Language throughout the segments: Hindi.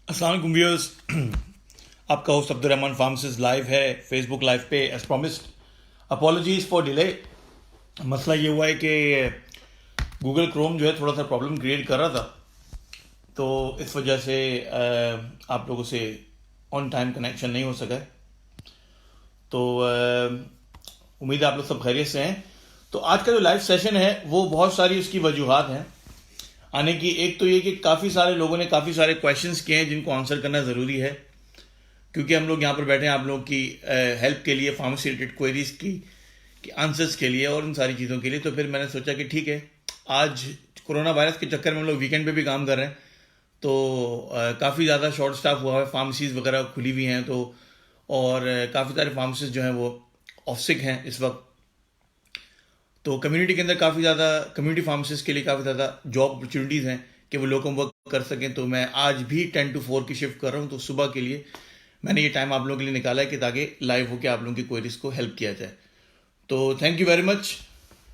अस्सलाम वालेकुम व्यूअर्स। आपका host Abdul Rahman pharmacist live है फेसबुक लाइव पे as promised. Apologies for delay. मसला ये हुआ है कि गूगल क्रोम जो है थोड़ा सा प्रॉब्लम क्रिएट कर रहा था, तो इस वजह से आप लोगों से ऑन टाइम कनेक्शन नहीं हो सका है। तो उम्मीद है आप लोग सब खैरियत से हैं। तो आज का जो लाइव सेशन है वो बहुत सारी उसकी वजूहात हैं आने की। एक तो ये कि काफ़ी सारे लोगों ने काफ़ी सारे क्वेश्चंस किए हैं जिनको आंसर करना ज़रूरी है, क्योंकि हम लोग यहाँ पर बैठे हैं आप लोगों की हेल्प के लिए, फार्मेसी रिलेटेड क्वेरीज की आंसर्स के लिए और इन सारी चीज़ों के लिए। तो फिर मैंने सोचा कि ठीक है, आज कोरोना वायरस के चक्कर में हम लोग वीकेंड पे भी काम कर रहे हैं, तो काफ़ी ज़्यादा शॉर्ट स्टाफ हुआ है, फार्मेसीज वगैरह खुली हुई हैं, तो और काफ़ी सारे फार्मेसिस्ट जो हैं वो ऑफ सिक हैं इस वक्त। तो कम्युनिटी के अंदर काफ़ी ज़्यादा, कम्युनिटी फार्मेसिस्ट के लिए काफ़ी ज़्यादा जॉब अपॉर्चुनिटीज़ हैं कि वो लोगों वर्क कर सकें। तो मैं आज भी 10 to 4 की शिफ्ट कर रहा हूँ, तो सुबह के लिए मैंने ये टाइम आप लोगों के लिए निकाला है कि ताकि लाइव होकर आप लोगों की क्वेरीज को हेल्प किया जाए। तो thank you very much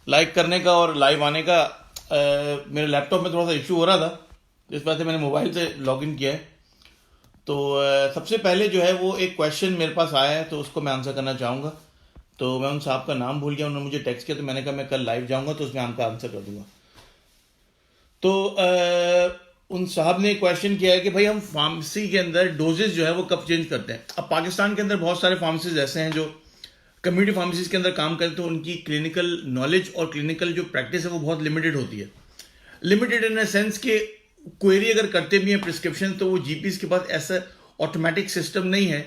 like करने का और लाइव आने का। मेरे लैपटॉप में थोड़ा सा इशू हो रहा था, इस वजह से मैंने मोबाइल से लॉग इन किया है। तो सबसे पहले जो है वो एक क्वेश्चन मेरे पास आया है, तो उसको मैं आंसर करना चाहूँगा। तो मैं उन साहब का नाम भूल गया, उन्होंने मुझे टेक्स्ट किया, तो मैंने कहा मैं कल लाइव जाऊँगा तो उसमें आपका आंसर कर दूंगा। तो उन साहब ने क्वेश्चन किया है कि भाई हम फार्मेसी के अंदर डोजेज जो है वो कब चेंज करते हैं। अब पाकिस्तान के अंदर बहुत सारे फार्मेसीज ऐसे हैं जो कम्युनिटी फार्मेसीज के अंदर काम करते हैं, तो उनकी क्लिनिकल नॉलेज और क्लिनिकल जो प्रैक्टिस है वो बहुत लिमिटेड होती है। लिमिटेड इन द सेंस के क्वेरी अगर करते भी हैं प्रिस्क्रिप्शन, तो वो जीपीज के पास ऐसा ऑटोमेटिक सिस्टम नहीं है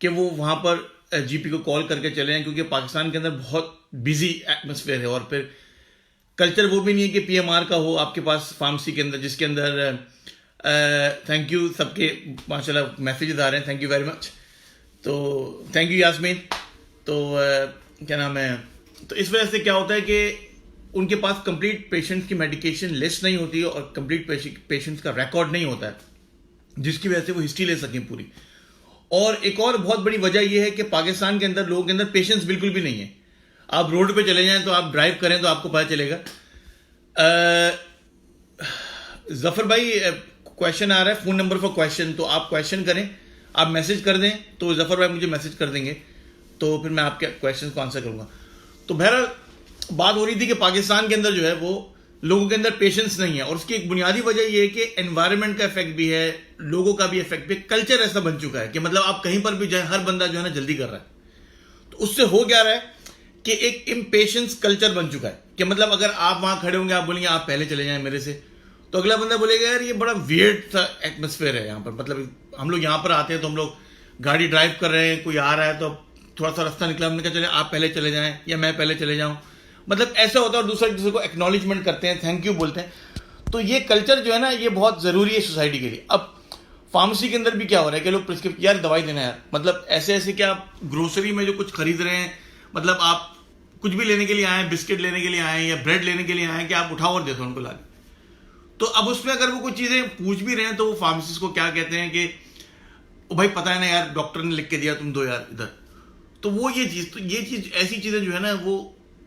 कि वो वहाँ पर जीपी को कॉल करके चले जाएं, क्योंकि पाकिस्तान के अंदर बहुत बिजी एटमोसफेयर है। और फिर कल्चर वो भी नहीं है कि पीएमआर का हो आपके पास फार्मेसी के अंदर, जिसके अंदर थैंक यू सबके माशाल्लाह मैसेजेस आ रहे हैं, थैंक यू वेरी मच। तो थैंक यू यास्मीन। तो क्या नाम है, तो इस वजह से क्या होता है कि उनके पास कंप्लीट पेशेंट्स की मेडिकेशन लिस्ट नहीं होती है और कंप्लीट पेशेंट्स का रिकॉर्ड नहीं होता है, जिसकी वजह से वो हिस्ट्री ले सकें पूरी। और एक और बहुत बड़ी वजह यह है कि पाकिस्तान के अंदर लोगों के अंदर पेशेंस बिल्कुल भी नहीं है। आप रोड पे चले जाएं तो आप ड्राइव करें तो आपको पता चलेगा। जफर भाई क्वेश्चन आ रहा है, फोन नंबर फॉर क्वेश्चन, तो आप क्वेश्चन करें, आप मैसेज कर दें तो जफर भाई मुझे मैसेज कर देंगे, तो फिर मैं आपके क्वेश्चन को आंसर करूंगा। तो बहरहाल बात हो रही थी कि पाकिस्तान के अंदर जो है वो लोगों के अंदर पेशेंस नहीं है, और उसकी एक बुनियादी वजह यह है कि एनवायरनमेंट का इफेक्ट भी है, लोगों का भी इफेक्ट भी। कल्चर ऐसा बन चुका है कि मतलब आप कहीं पर भी जाए हर बंदा जो है ना जल्दी कर रहा है। तो उससे हो क्या रहा है कि एक इम्पेशेंस कल्चर बन चुका है कि मतलब अगर आप वहां खड़े होंगे, आप बोलेंगे आप पहले चले जाएं मेरे से, तो अगला बंदा बोलेगा यार ये बड़ा वियर्ड सा एटमोसफेयर है यहाँ पर। मतलब हम लोग यहाँ पर आते हैं तो हम लोग गाड़ी ड्राइव कर रहे हैं, कोई आ रहा है तो थोड़ा सा रास्ता निकला, हमने कहा चले आप पहले चले जाएं या मैं पहले चले जाऊं, मतलब ऐसा होता है। और दूसरे को एक्नॉलेजमेंट करते हैं, थैंक यू बोलते हैं। तो ये कल्चर जो है ना ये बहुत ज़रूरी है सोसाइटी के लिए। अब फार्मेसी के अंदर भी क्या हो रहा है कि लोग प्रिस्क्रिप्शन, यार दवाई देना यार, मतलब ऐसे ऐसे कि आप ग्रोसरी में जो कुछ खरीद रहे हैं, मतलब आप कुछ भी लेने के लिए आए हैं, बिस्किट लेने के लिए आए हैं या ब्रेड लेने के लिए आए हैं, कि आप उठाओ और दे दो उनको ला के। तो अब उसमें अगर वो कुछ चीज़ें पूछ भी रहे हैं तो वो फार्मेसिस्ट को क्या कहते हैं कि ओ भाई पता है ना यार, डॉक्टर ने लिख के दिया, तुम दो यार इधर। तो वो ये चीज़ ऐसी चीज़ें जो है ना वो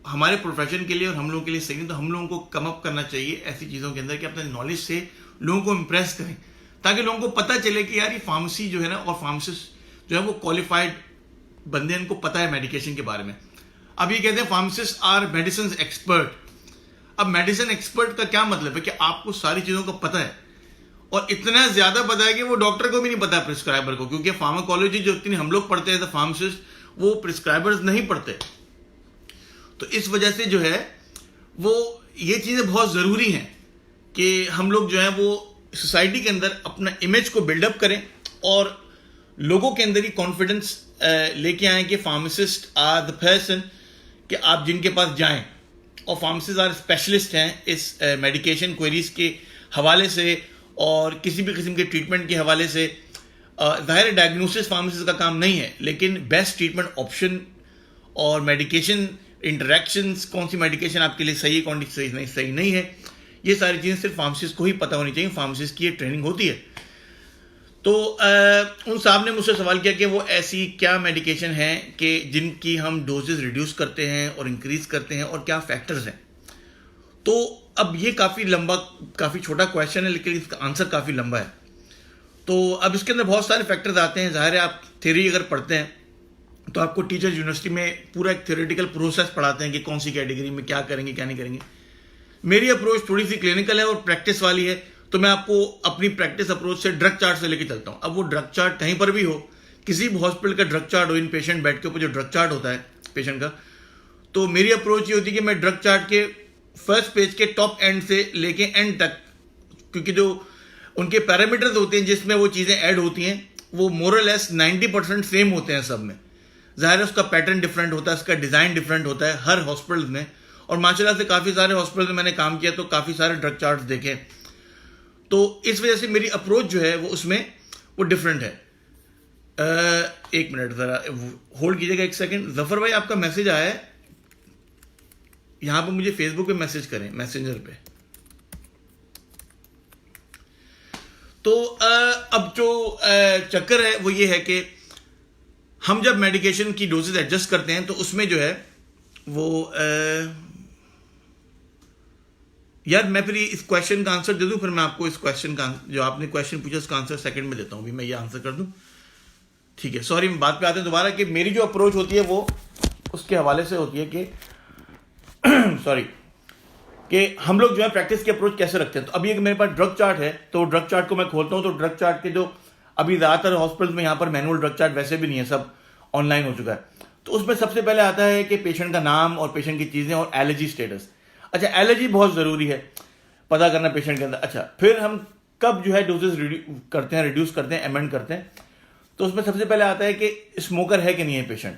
हमारे प्रोफेशन के लिए और हम लोगों के लिए सही नहीं। तो हम लोगों को कम अप करना चाहिए ऐसी चीज़ों के अंदर कि अपने नॉलेज से लोगों को इम्प्रेस करें, ताकि लोगों को पता चले कि यार ये फार्मेसी जो है ना और फार्मासिस्ट जो है वो क्वालिफाइड बंदे, इनको पता है मेडिकेशन के बारे में। अब ये कहते हैं फार्मासिस्ट आर मेडिसिन एक्सपर्ट। अब मेडिसिन एक्सपर्ट का क्या मतलब है कि आपको सारी चीज़ों का पता है, और इतना ज्यादा पता है कि वो डॉक्टर को भी नहीं पता, प्रिस्क्राइबर को, क्योंकि फार्माकोलॉजी जो इतनी हम लोग पढ़ते हैं फार्मासिस्ट, वो प्रिस्क्राइबर्स नहीं पढ़ते। तो इस वजह से जो है वो ये चीज़ें बहुत ज़रूरी हैं कि हम लोग जो है वो सोसाइटी के अंदर अपना इमेज को बिल्डअप करें और लोगों के अंदर ही कॉन्फिडेंस लेके आए कि फार्मासिस्ट आर द पर्सन, कि आप जिनके पास जाएं, और फार्मासिस्ट आर स्पेशलिस्ट हैं इस मेडिकेशन क्वेरीज के हवाले से और किसी भी किस्म के ट्रीटमेंट के हवाले से। ज़ाहिर डायग्नोसिस फार्मासिस्ट का काम नहीं है, लेकिन बेस्ट ट्रीटमेंट ऑप्शन और मेडिकेशन इंटरेक्शंस, कौन सी मेडिकेशन आपके लिए सही है, कौन सी सही नहीं है, ये सारी चीज़ें सिर्फ फार्मासिस्ट को ही पता होनी चाहिए। फार्मासिस्ट की ये ट्रेनिंग होती है। तो उन साहब ने मुझसे सवाल किया कि वो ऐसी क्या मेडिकेशन है कि जिनकी हम डोजेज रिड्यूस करते हैं और इंक्रीज करते हैं, और क्या फैक्टर्स हैं। तो अब ये काफ़ी लंबा, काफ़ी छोटा क्वेश्चन है, लेकिन इसका आंसर काफ़ी लंबा है। तो अब इसके अंदर बहुत सारे फैक्टर्स आते हैं। ज़ाहिर है आप थ्योरी अगर पढ़ते हैं तो आपको टीचर्स यूनिवर्सिटी में पूरा एक थ्योरेटिकल प्रोसेस पढ़ाते हैं कि कौन सी कैटेगरी में क्या करेंगे क्या नहीं करेंगे। मेरी अप्रोच थोड़ी सी क्लिनिकल है और प्रैक्टिस वाली है, तो मैं आपको अपनी प्रैक्टिस अप्रोच से ड्रग चार्ट से लेके चलता हूँ। अब वो ड्रग चार्ट कहीं पर भी हो, किसी भी हॉस्पिटल का ड्रग चार्ट हो, इन पेशेंट बेड के ऊपर जो ड्रग चार्ट होता है पेशेंट का, तो मेरी अप्रोच ये होती है कि मैं ड्रग चार्ट के फर्स्ट पेज के टॉप एंड से लेके एंड तक, क्योंकि जो उनके पैरामीटर्स होते हैं जिसमें वो चीज़ें ऐड होती हैं वो मोरलेस 90% सेम होते हैं सब में। ज़ाहिर है उसका पैटर्न डिफरेंट होता है, उसका डिज़ाइन डिफरेंट होता है हर हॉस्पिटल में, और माशाल्लाह से काफ़ी सारे हॉस्पिटल में मैंने काम किया तो काफ़ी सारे ड्रग चार्ट्स देखे, तो इस वजह से मेरी अप्रोच जो है वो उसमें वो डिफरेंट है। एक मिनट ज़रा होल्ड कीजिएगा एक सेकंड। जफर भाई आपका मैसेज आया है, यहां पर मुझे फेसबुक पे मैसेज करें, मैसेंजर पे। तो अब जो चक्कर है वो ये है कि हम जब मेडिकेशन की डोजेज एडजस्ट करते हैं तो उसमें जो है वो यार मैं फिर इस क्वेश्चन का आंसर दे दूं, फिर मैं आपको इस क्वेश्चन का जो आपने क्वेश्चन पूछा उसका आंसर सेकंड में देता हूं, भी मैं ये आंसर कर दूं, ठीक है। सॉरी, बात पे आते हैं दोबारा कि मेरी जो अप्रोच होती है वो उसके हवाले से होती है कि सॉरी कि हम लोग जो है प्रैक्टिस की अप्रोच कैसे रखते हैं। तो अभी एक मेरे पास ड्रग चार्ट है, तो ड्रग चार्ट को मैं खोलता हूं, तो ड्रग चार्ट के जो अभी ज़्यादातर हॉस्पिटल में यहाँ पर मैनुअल ड्रग चार्ट वैसे भी नहीं है, सब ऑनलाइन हो चुका है। तो उसमें सबसे पहले आता है कि पेशेंट का नाम और पेशेंट की चीज़ें और एलर्जी स्टेटस। अच्छा, एलर्जी बहुत ज़रूरी है पता करना पेशेंट के अंदर। अच्छा, फिर हम कब जो है डोजेज करते हैं, रिड्यूस करते हैं, अमेंड करते हैं, तो उसमें सबसे पहले आता है कि स्मोकर है कि नहीं है पेशेंट।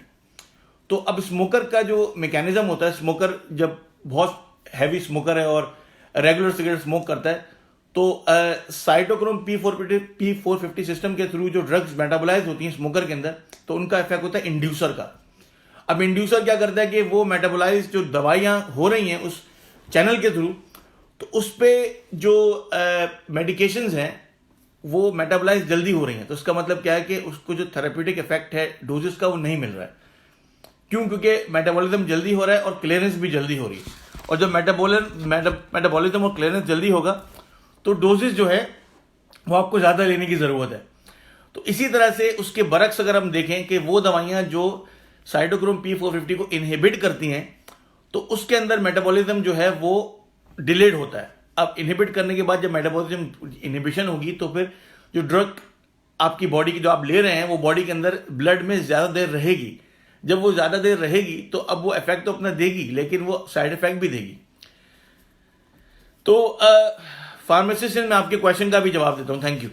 तो अब स्मोकर का जो मैकेनिज्म होता है, स्मोकर जब बहुत हैवी स्मोकर है और रेगुलर सिगरेट स्मोक करता है तो साइटोक्रोम P450 सिस्टम के थ्रू जो ड्रग्स मेटाबोलाइज होती हैं स्मोकर के अंदर, तो उनका इफेक्ट होता है इंड्यूसर का। अब इंड्यूसर क्या करता है कि वो मेटाबोलाइज जो दवाइयां हो रही हैं उस चैनल के थ्रू, तो उस पर जो मेडिकेशंस हैं वो मेटाबोलाइज जल्दी हो रही हैं। तो उसका मतलब क्या है कि उसको जो थेरेप्यूटिक इफेक्ट है डोजेस का वो नहीं मिल रहा है। क्यों? क्योंकि मेटाबॉलिज्म जल्दी हो रहा है और क्लियरेंस भी जल्दी हो रही है, और जब मेटाबॉलिज्म और क्लियरेंस जल्दी होगा तो डोजेस जो है वो आपको ज़्यादा लेने की ज़रूरत है। तो इसी तरह से उसके बरक्स अगर हम देखें कि वो दवाइयाँ जो साइटोक्रोम P450 को इनहिबिट करती हैं तो उसके अंदर मेटाबॉलिज्म जो है वो डिलेड होता है। अब इनहिबिट करने के बाद जब मेटाबॉलिज्म इनहिबिशन होगी तो फिर जो ड्रग आपकी बॉडी की जो आप ले रहे हैं वो बॉडी के अंदर ब्लड में ज़्यादा देर रहेगी। जब वो ज़्यादा देर रहेगी तो अब वो इफेक्ट तो अपना देगी लेकिन वो साइड इफेक्ट भी देगी। तो फार्मासिस्ट मैं आपके क्वेश्चन का भी जवाब देता हूं, थैंक यू।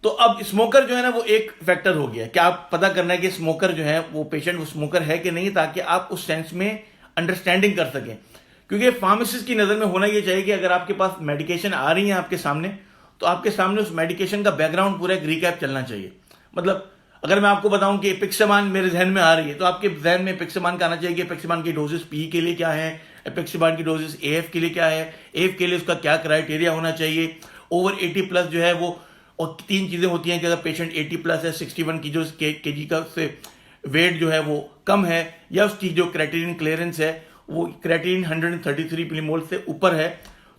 तो अब स्मोकर जो है ना वो एक फैक्टर हो गया कि आप पता करना है कि स्मोकर जो है वो पेशेंट वो स्मोकर है कि नहीं, ताकि आप उस सेंस में अंडरस्टैंडिंग कर सकें। क्योंकि फार्मासिस्ट की नज़र में होना ये चाहिए कि अगर आपके पास मेडिकेशन आ रही है आपके सामने तो आपके सामने उस मेडिकेशन का बैकग्राउंड पूरा एक रिकैप चलना चाहिए। मतलब अगर मैं आपको बताऊं कि एपिक्सामान मेरे जहन में आ रही है तो आपके जहन में एपिक्सामान का आना चाहिए कि एपिक्सामान की डोजेस पी के लिए क्या है, एपिक्सामान की डोजेस एएफ के लिए क्या है, एएफ के लिए उसका क्या क्राइटेरिया होना चाहिए, ओवर 80 प्लस जो है वो, और तीन चीज़ें होती हैं कि अगर पेशेंट 80 प्लस है, 61 की जो केजी का से वेट जो है वो कम है, या उसकी जो क्राइटेरियन क्लियरेंस है वो क्राइटेरियन 133 मिलीमोल से ऊपर है,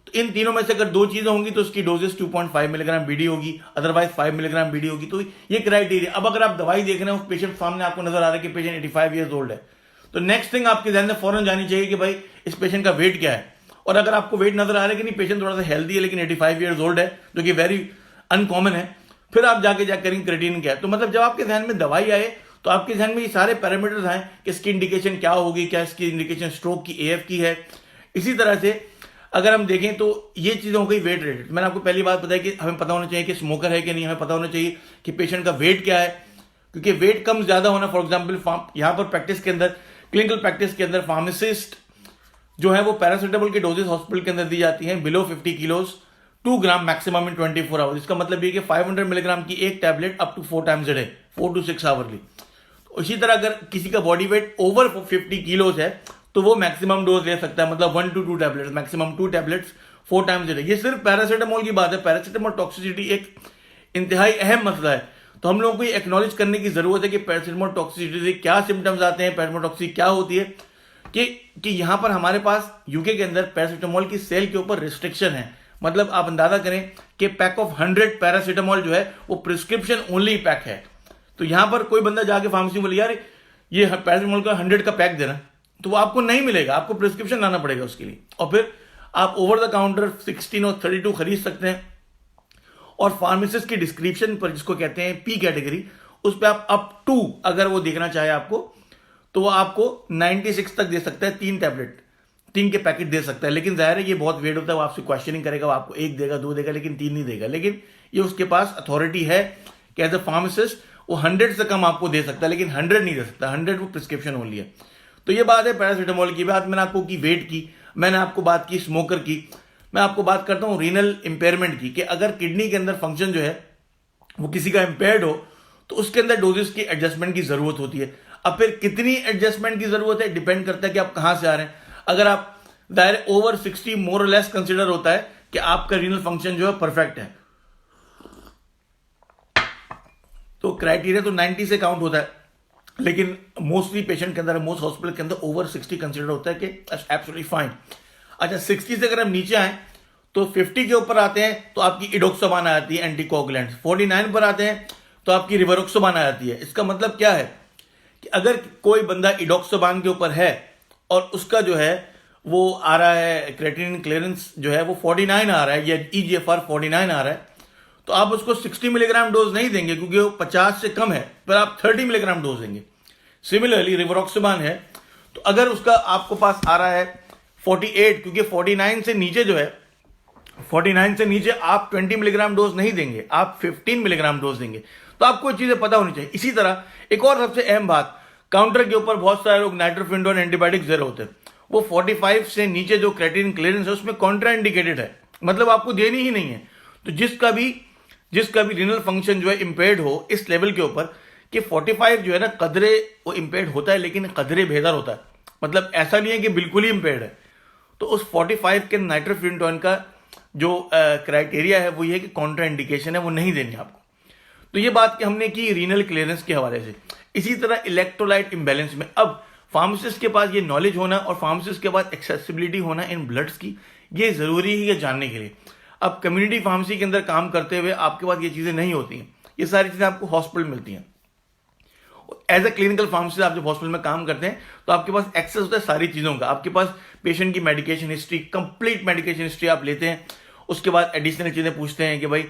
तो इन तीनों में से अगर दो चीजें होंगी तो उसकी डोजेस 2.5 मिलीग्राम बीडी होगी, अदरवाइज 5 मिलीग्राम बीडी होगी। तो ये क्राइटेरिया। अब अगर आप दवाई देख रहे हैं उस पेशेंट सामने आपको नजर आ रहा है कि पेशेंट 85 ईयर्स ओल्ड है, तो नेक्स्ट थिंग आपके ध्यान में फौरन जानी चाहिए कि भाई इस पेशेंट का वेट क्या है। और अगर आपको वेट नजर आ रहा है कि नहीं पेशेंट थोड़ा सा हेल्दी है लेकिन 85 ईयर्स ओल्ड है, जो कि वेरी अनकॉमन है, फिर आप जाके करेंगे क्रेटिनिन क्या है। तो मतलब जब आपके ध्यान में दवाई आए तो आपके ध्यान में ये सारे पैरामीटर्स आए कि इसकी इंडिकेशन क्या होगी, क्या इसकी इंडिकेशन स्ट्रोक की, एएफ की है। इसी तरह से अगर हम देखें तो ये चीज़ें हो गई वेट रिलेटेड। मैंने आपको पहली बात बताई कि हमें पता होना चाहिए कि स्मोकर है कि नहीं, हमें पता होना चाहिए कि पेशेंट का वेट क्या है, क्योंकि वेट कम ज़्यादा होना, फॉर एग्जाम्पल यहाँ पर प्रैक्टिस के अंदर, क्लिनिकल प्रैक्टिस के अंदर फार्मासिस्ट जो है वो पैरासिटामोल की डोजेस हॉस्पिटल के अंदर दी जाती हैं below 50 kilos 2 gram maximum in 24 hours. इसका मतलब ये कि 500 मिलीग्राम की एक tablet up to 4 times a day, 4 to 6 hourly. इसी तरह अगर किसी का बॉडी वेट ओवर 50 किलोज है तो वो मैक्सिमम डोज ले सकता है, मतलब 1 to 2 tablets, maximum 2 tablets 4 times day. ये सिर्फ पैरासिटामोल की बात है। पैरासिटामोल टॉक्सिसिटी एक इंतहाई अहम मसला है, तो हम लोगों को ये एक्नॉलेज करने की जरूरत है कि पैरासिटामोल टॉक्सिसिटी से क्या सिम्टम्स आते हैं, पैरासिटामोल टॉक्सिसिटी क्या होती है, कि यहाँ पर हमारे पास यूके के अंदर पैरासिटामोल की सेल के ऊपर रिस्ट्रिक्शन है। मतलब आप अंदाजा करें कि पैक ऑफ 100 पैरासीटामोल जो है वो प्रिस्क्रिप्शन ओनली पैक है। तो यहां पर कोई बंदा जाके फार्मेसी बोले यार ये पैरासीटामोल का 100 का पैक देना, तो वो आपको नहीं मिलेगा, आपको प्रिस्क्रिप्शन लाना पड़ेगा उसके लिए। और फिर आप ओवर द काउंटर 16 और 32 खरीद सकते हैं। और फार्मासिस्ट की डिस्क्रिप्शन पर, जिसको कहते हैं पी कैटेगरी, उस पर आप अप टू अगर वो देखना चाहे आपको, तो वो आपको 96 तक दे सकता है, 3 टैबलेट, 3 के पैकेट दे सकता है। लेकिन जाहिर है ये बहुत वेट होता है, वो आपसे क्वेश्चनिंग करेगा, वो आपको 1 देगा 2 देगा, लेकिन 3 नहीं देगा। लेकिन ये उसके पास अथॉरिटी है कि एज अ फार्मासिस्ट वो 100 से कम आपको दे सकता है, लेकिन 100 नहीं दे सकता। 100 वो प्रिस्क्रिप्शन ओनली है। तो ये बात है पैरासीटामोल की। बात मैंने आपको की वेट की, मैंने आपको बात की स्मोकर की, मैं आपको बात करता हूं रीनल इंपेयरमेंट की, कि अगर किडनी के अंदर फंक्शन जो है वो किसी का इंपेयर्ड हो तो उसके अंदर डोजेस की एडजस्टमेंट की जरूरत होती है। अब फिर कितनी एडजस्टमेंट की जरूरत है डिपेंड करता है कि आप कहां से आ रहे हैं। अगर आप दायरे ओवर 60 मोर और लेस कंसिडर होता है कि आपका रीनल फंक्शन जो है परफेक्ट है, तो क्राइटेरिया तो 90 से काउंट होता है। लेकिन मोस्टली पेशेंट के अंदर, मोस्ट हॉस्पिटल के अंदर ओवर 60 कंसिडर होता है कि एब्सोल्युटली फाइन। अच्छा, 60 से अगर हम नीचे आए तो 50 के ऊपर आते हैं तो आपकी इडोक्सोबान आ जाती है एंटीकोगुलेंट। 49 पर आते हैं तो आपकी रिवरोक्सोबान आ जाती है। इसका मतलब क्या है कि अगर कोई बंदा इडोक्सोबान के ऊपर है और उसका जो है वो आ रहा है क्रेटिनिन क्लियरेंस जो है वो 49 आ रहा है या EGFR 49 आ रहा है, तो आप उसको 60 मिलीग्राम डोज नहीं देंगे क्योंकि वो 50 से कम है, पर आप 30 मिलीग्राम डोज देंगे। सिमिलरली रिवरोक्सोबान है तो अगर उसका आपको पास आ रहा है 48, क्योंकि 49 से नीचे जो है, 49 से नीचे आप 20 मिलीग्राम डोज नहीं देंगे, आप 15 मिलीग्राम डोज देंगे। तो आपको ये चीजें पता होनी चाहिए। इसी तरह एक और सबसे अहम बात, काउंटर के ऊपर बहुत सारे लोग नाइट्रोफिनडोन एंटीबायोटिक दे रहे होते हैं, वो 45 से नीचे जो क्रेटिनिन क्लियरेंस है उसमें कॉन्ट्राइंडिकेटेड है, मतलब आपको देनी ही नहीं है। तो जिसका भी रीनल फंक्शन जो है इंपेयर्ड हो इस लेवल के ऊपर कि 45 जो है ना, कदरे वो इंपेयर्ड होता है लेकिन कदरे बेहतर होता है, मतलब ऐसा नहीं है कि बिल्कुल ही इंपेयर्ड है। तो उस 45 के नाइट्रोफिनटोन का जो क्राइटेरिया है वो ये है कि कॉन्ट्रा इंडिकेशन है, वो नहीं देनी आपको। तो ये बात कि हमने की रीनल क्लियरेंस के हवाले से। इसी तरह इलेक्ट्रोलाइट इम्बैलेंस में अब फार्मासिस्ट के पास ये नॉलेज होना और फार्मासिस्ट के पास एक्सेसिबिलिटी होना इन ब्लड्स की, ये जरूरी है ये जानने के लिए। अब कम्युनिटी फार्मेसी के अंदर काम करते हुए आपके पास ये चीजें नहीं होती हैं, ये सारी चीजें आपको हॉस्पिटल मिलती हैं। एज ए क्लिनिकल फार्मासिस्ट आप जब हॉस्पिटल में काम करते हैं तो आपके पास एक्सेस होता है सारी चीजों का। आपके पास पेशेंट की medication history, complete medication history आप लेते हैं। उसके बाद एडिशनल चीजें पूछते हैं कि भाई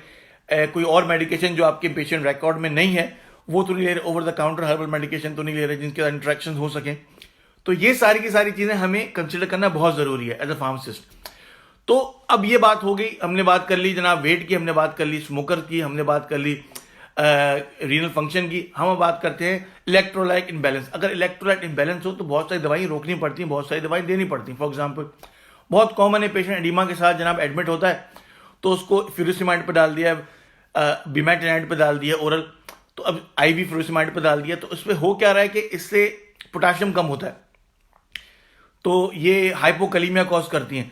कोई और मेडिकेशन जो आपके पेशेंट रिकॉर्ड में नहीं है वो तो नहीं ले रहे, over the counter herbal medication तो नहीं ले रहे जिनके साथ इंटरेक्शन हो सके। तो ये सारी की सारी चीजें हमें कंसिडर करना बहुत जरूरी है एज अ फार्मासिस्ट। तो अब ये बात हो गई, हमने बात कर ली जनाब वेट की, हमने बात कर ली स्मोकर की, हमने बात कर ली रीनल फंक्शन की। हम बात करते हैं इलेक्ट्रोलाइट इम्बैलेंस। अगर इलेक्ट्रोलाइट इम्बैलेंस हो तो बहुत सारी दवाई रोकनी पड़ती हैं, बहुत सारी दवाई देनी पड़ती हैं। फॉर एग्जांपल बहुत कॉमन है, पेशेंट एडिमा के साथ जनाब एडमिट होता है तो उसको फ्यूरिसिमाइड पे डाल दिया, बिमेटाइनाइड पे डाल दिया ओरल, तो अब IV फ्यूरिसिमाइड पे डाल दिया, तो उसमें हो क्या रहा है कि इससे पोटाशियम कम होता है, तो ये हाइपोकलीमिया कॉज करती हैं।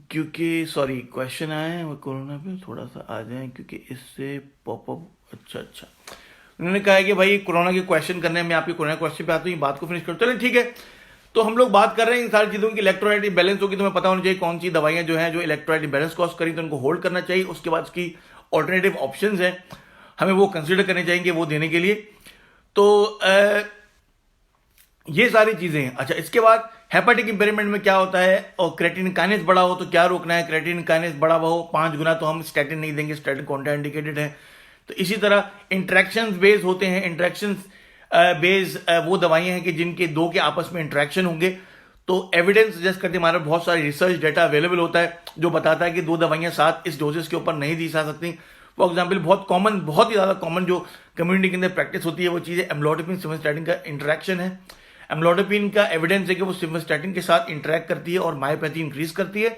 क्योंकि सॉरी क्वेश्चन आए हैं वो कोरोना पे थोड़ा सा आ जाए क्योंकि इससे पॉपअप। अच्छा उन्होंने कहा है कि भाई कोरोना के क्वेश्चन करने में आपके कोरोना क्वेश्चन पे आते हैं, बात को फिनिश करो। चलिए ठीक है, तो हम लोग बात कर रहे हैं इन सारी चीजों की। इलेक्ट्रोलाइट इम्बैलेंस होगी तो हमें पता होना चाहिए कौन सी दवाइयां जो हैं जो इलेक्ट्रोलाइट इम्बैलेंस कॉज करी तो उनको होल्ड करना चाहिए। उसके बाद उसकी ऑल्टरनेटिव ऑप्शंस हैं, हमें वो कंसिडर करने चाहिए वो देने के लिए। तो ये सारी चीजें हैं। अच्छा, इसके बाद हेपेटिक इंपेयरमेंट में क्या होता है, और क्रेटिनिन काइनेज बड़ा हो तो क्या रोकना है। क्रेटिनिन काइनेज बड़ा हो 5 गुना तो हम स्टैटिन नहीं देंगे, स्टैटिन कॉन्ट्राइंडिकेटेड है। तो इसी तरह इंट्रैक्शन बेस होते हैं, इंट्रैक्शन बेस वो दवाइयां हैं कि जिनके 2 के आपस में इंट्रैक्शन होंगे। तो एविडेंस सजेस्ट करते हमारा बहुत सारा रिसर्च डेटा अवेलेबल होता है जो बताता है कि 2 दवाइयां साथ इस डोजेस के ऊपर नहीं दी जा सकती। फॉर एग्जाम्पल बहुत कॉमन, बहुत ही ज्यादा कॉमन जो कम्युनिटी के अंदर प्रैक्टिस होती है वो चीज है एम्लोडापिन सिम्वास्टैटिन का इंटरेक्शन है। एम्लोडापिन का एविडेंस है कि वो सिम्वास्टैटिन के साथ इंटरेक्ट करती है और मायोपैथी इंक्रीज करती है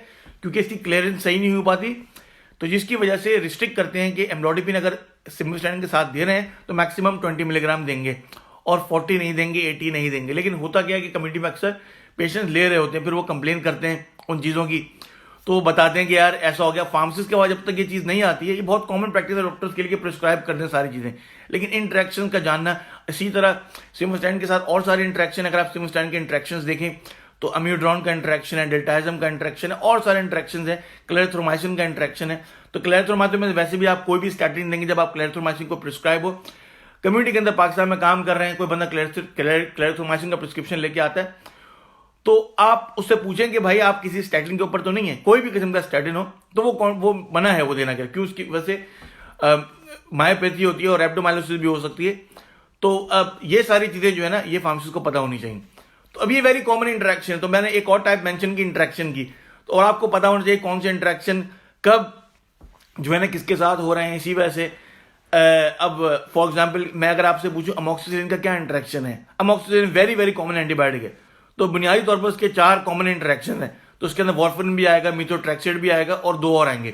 क्योंकि इसकी क्लियरेंस सही नहीं हो पाती, तो जिसकी वजह से रिस्ट्रिक्ट करते हैं कि एम्लोडापिन अगर सिम्वास्टैटिन के साथ दे रहे हैं तो मैक्सिमम 20 मिलीग्राम देंगे और 40 नहीं देंगे, 80 नहीं देंगे। लेकिन होता क्या है कि कम्युनिटी में अक्सर पेशेंट्स ले रहे होते हैं, फिर वो कंप्लेन करते हैं उन चीज़ों की, तो बताते हैं कि यार ऐसा हो गया। फार्मासिस्ट के बाद जब तक ये चीज़ नहीं आती है, ये बहुत कॉमन प्रैक्टिस है डॉक्टर्स के लिए प्रिस्क्राइब करते हैं सारी चीज़ें, लेकिन इंट्रैक्शन का जानना। इसी तरह सिम्वास्टैटिन के साथ और सारे इंट्रैक्शन, अगर आप सिम्वास्टैटिन के इंट्रैक्शंस देखें तो अम्यूड्रॉन का इंट्रैक्शन है, डेल्टाइजम का इंट्रैक्शन है, और सारे इंट्रैक्शन है, क्लेरिथ्रोमाइसिन का इंट्रैक्शन है। तो क्लेरिथ्रोमाइसिन में वैसे भी आप कोई भी स्टैटिन देंगे जब आप क्लेरिथ्रोमाइसिन को प्रिस्क्राइब हो, कम्युनिटी के अंदर पाकिस्तान में काम कर रहे हैं, कोई बंदा क्लेरिथ्रोमाइसिन का प्रिस्क्रिप्शन लेके आता है, तो आप उससे पूछें कि भाई आप किसी स्टैटिन के ऊपर तो नहीं है, कोई भी किस्म का स्टैटिन हो, तो वो मना है वो देना क्या, क्यों, उसकी वजह से मायोपैथी होती है और रेप्टोमाइलोसिस भी हो सकती है। तो अब ये सारी चीजें जो है ना, ये फार्मासिस्ट को पता होनी चाहिए। तो अब ये वेरी कॉमन इंटरेक्शन है। तो मैंने एक और टाइप मेंशन की इंटरेक्शन की, तो और आपको पता होना चाहिए कौन से इंटरेक्शन कब जो है ना किसके साथ हो रहे हैं। इसी वजह से अब फॉर एग्जांपल मैं अगर आपसे पूछूं अमोक्सिसिलिन का क्या इंटरेक्शन है, amoxicillin very very common antibiotic है, तो बुनियादी तौर पर उसके 4 कॉमन इंटरेक्शन है। तो उसके अंदर वॉर्फरिन भी आएगा, मीथोट्रेक्सेट भी आएगा, और 2 और आएंगे।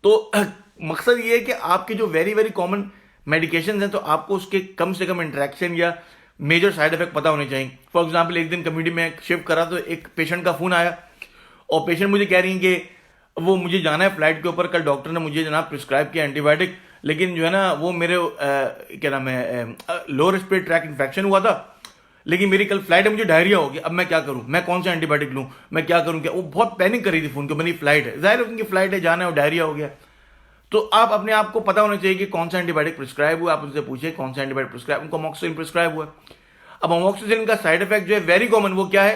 तो मकसद ये है कि आपके जो वेरी वेरी कॉमन मेडिकेशन हैं, तो आपको उसके कम से कम इंटरेक्शन या मेजर साइड इफेक्ट पता होने चाहिए। फॉर एग्जाम्पल एक दिन कम्युनिटी में शिफ्ट करा, तो एक पेशेंट का फोन आया और पेशेंट मुझे कह रही है कि वो मुझे जाना है फ्लाइट के ऊपर, कल डॉक्टर ने मुझे जनाब प्रिस्क्राइब किया एंटीबायोटिक, लेकिन जो है ना वो मेरे क्या नाम है लोअर रेस्पिरेटरी ट्रैक इन्फेक्शन हुआ था, लेकिन मेरी कल फ्लाइट है, मुझे डायरिया हो गया, अब मैं क्या करूं, मैं कौन सा एंटीबायोटिक लूं, मैं क्या करूं, क्या। वो बहुत पैनिक कर रही थी फोन को, मेरी फ्लाइट है, जाहिर है उनकी फ्लाइट है, जाना है, और डायरिया हो गया। तो आप अपने आप को पता होना चाहिए कि कौन सा एंटीबायोटिक प्रिस्क्राइब हुआ, आप उनसे पूछिए कौन सा एंटीबायोटिक प्रिस्क्राइब, उनको अमोक्सिसिलिन प्रिस्क्राइब हुआ। अब अमोक्सिसिलिन का साइड इफेक्ट जो है वेरी कॉमन, वो क्या है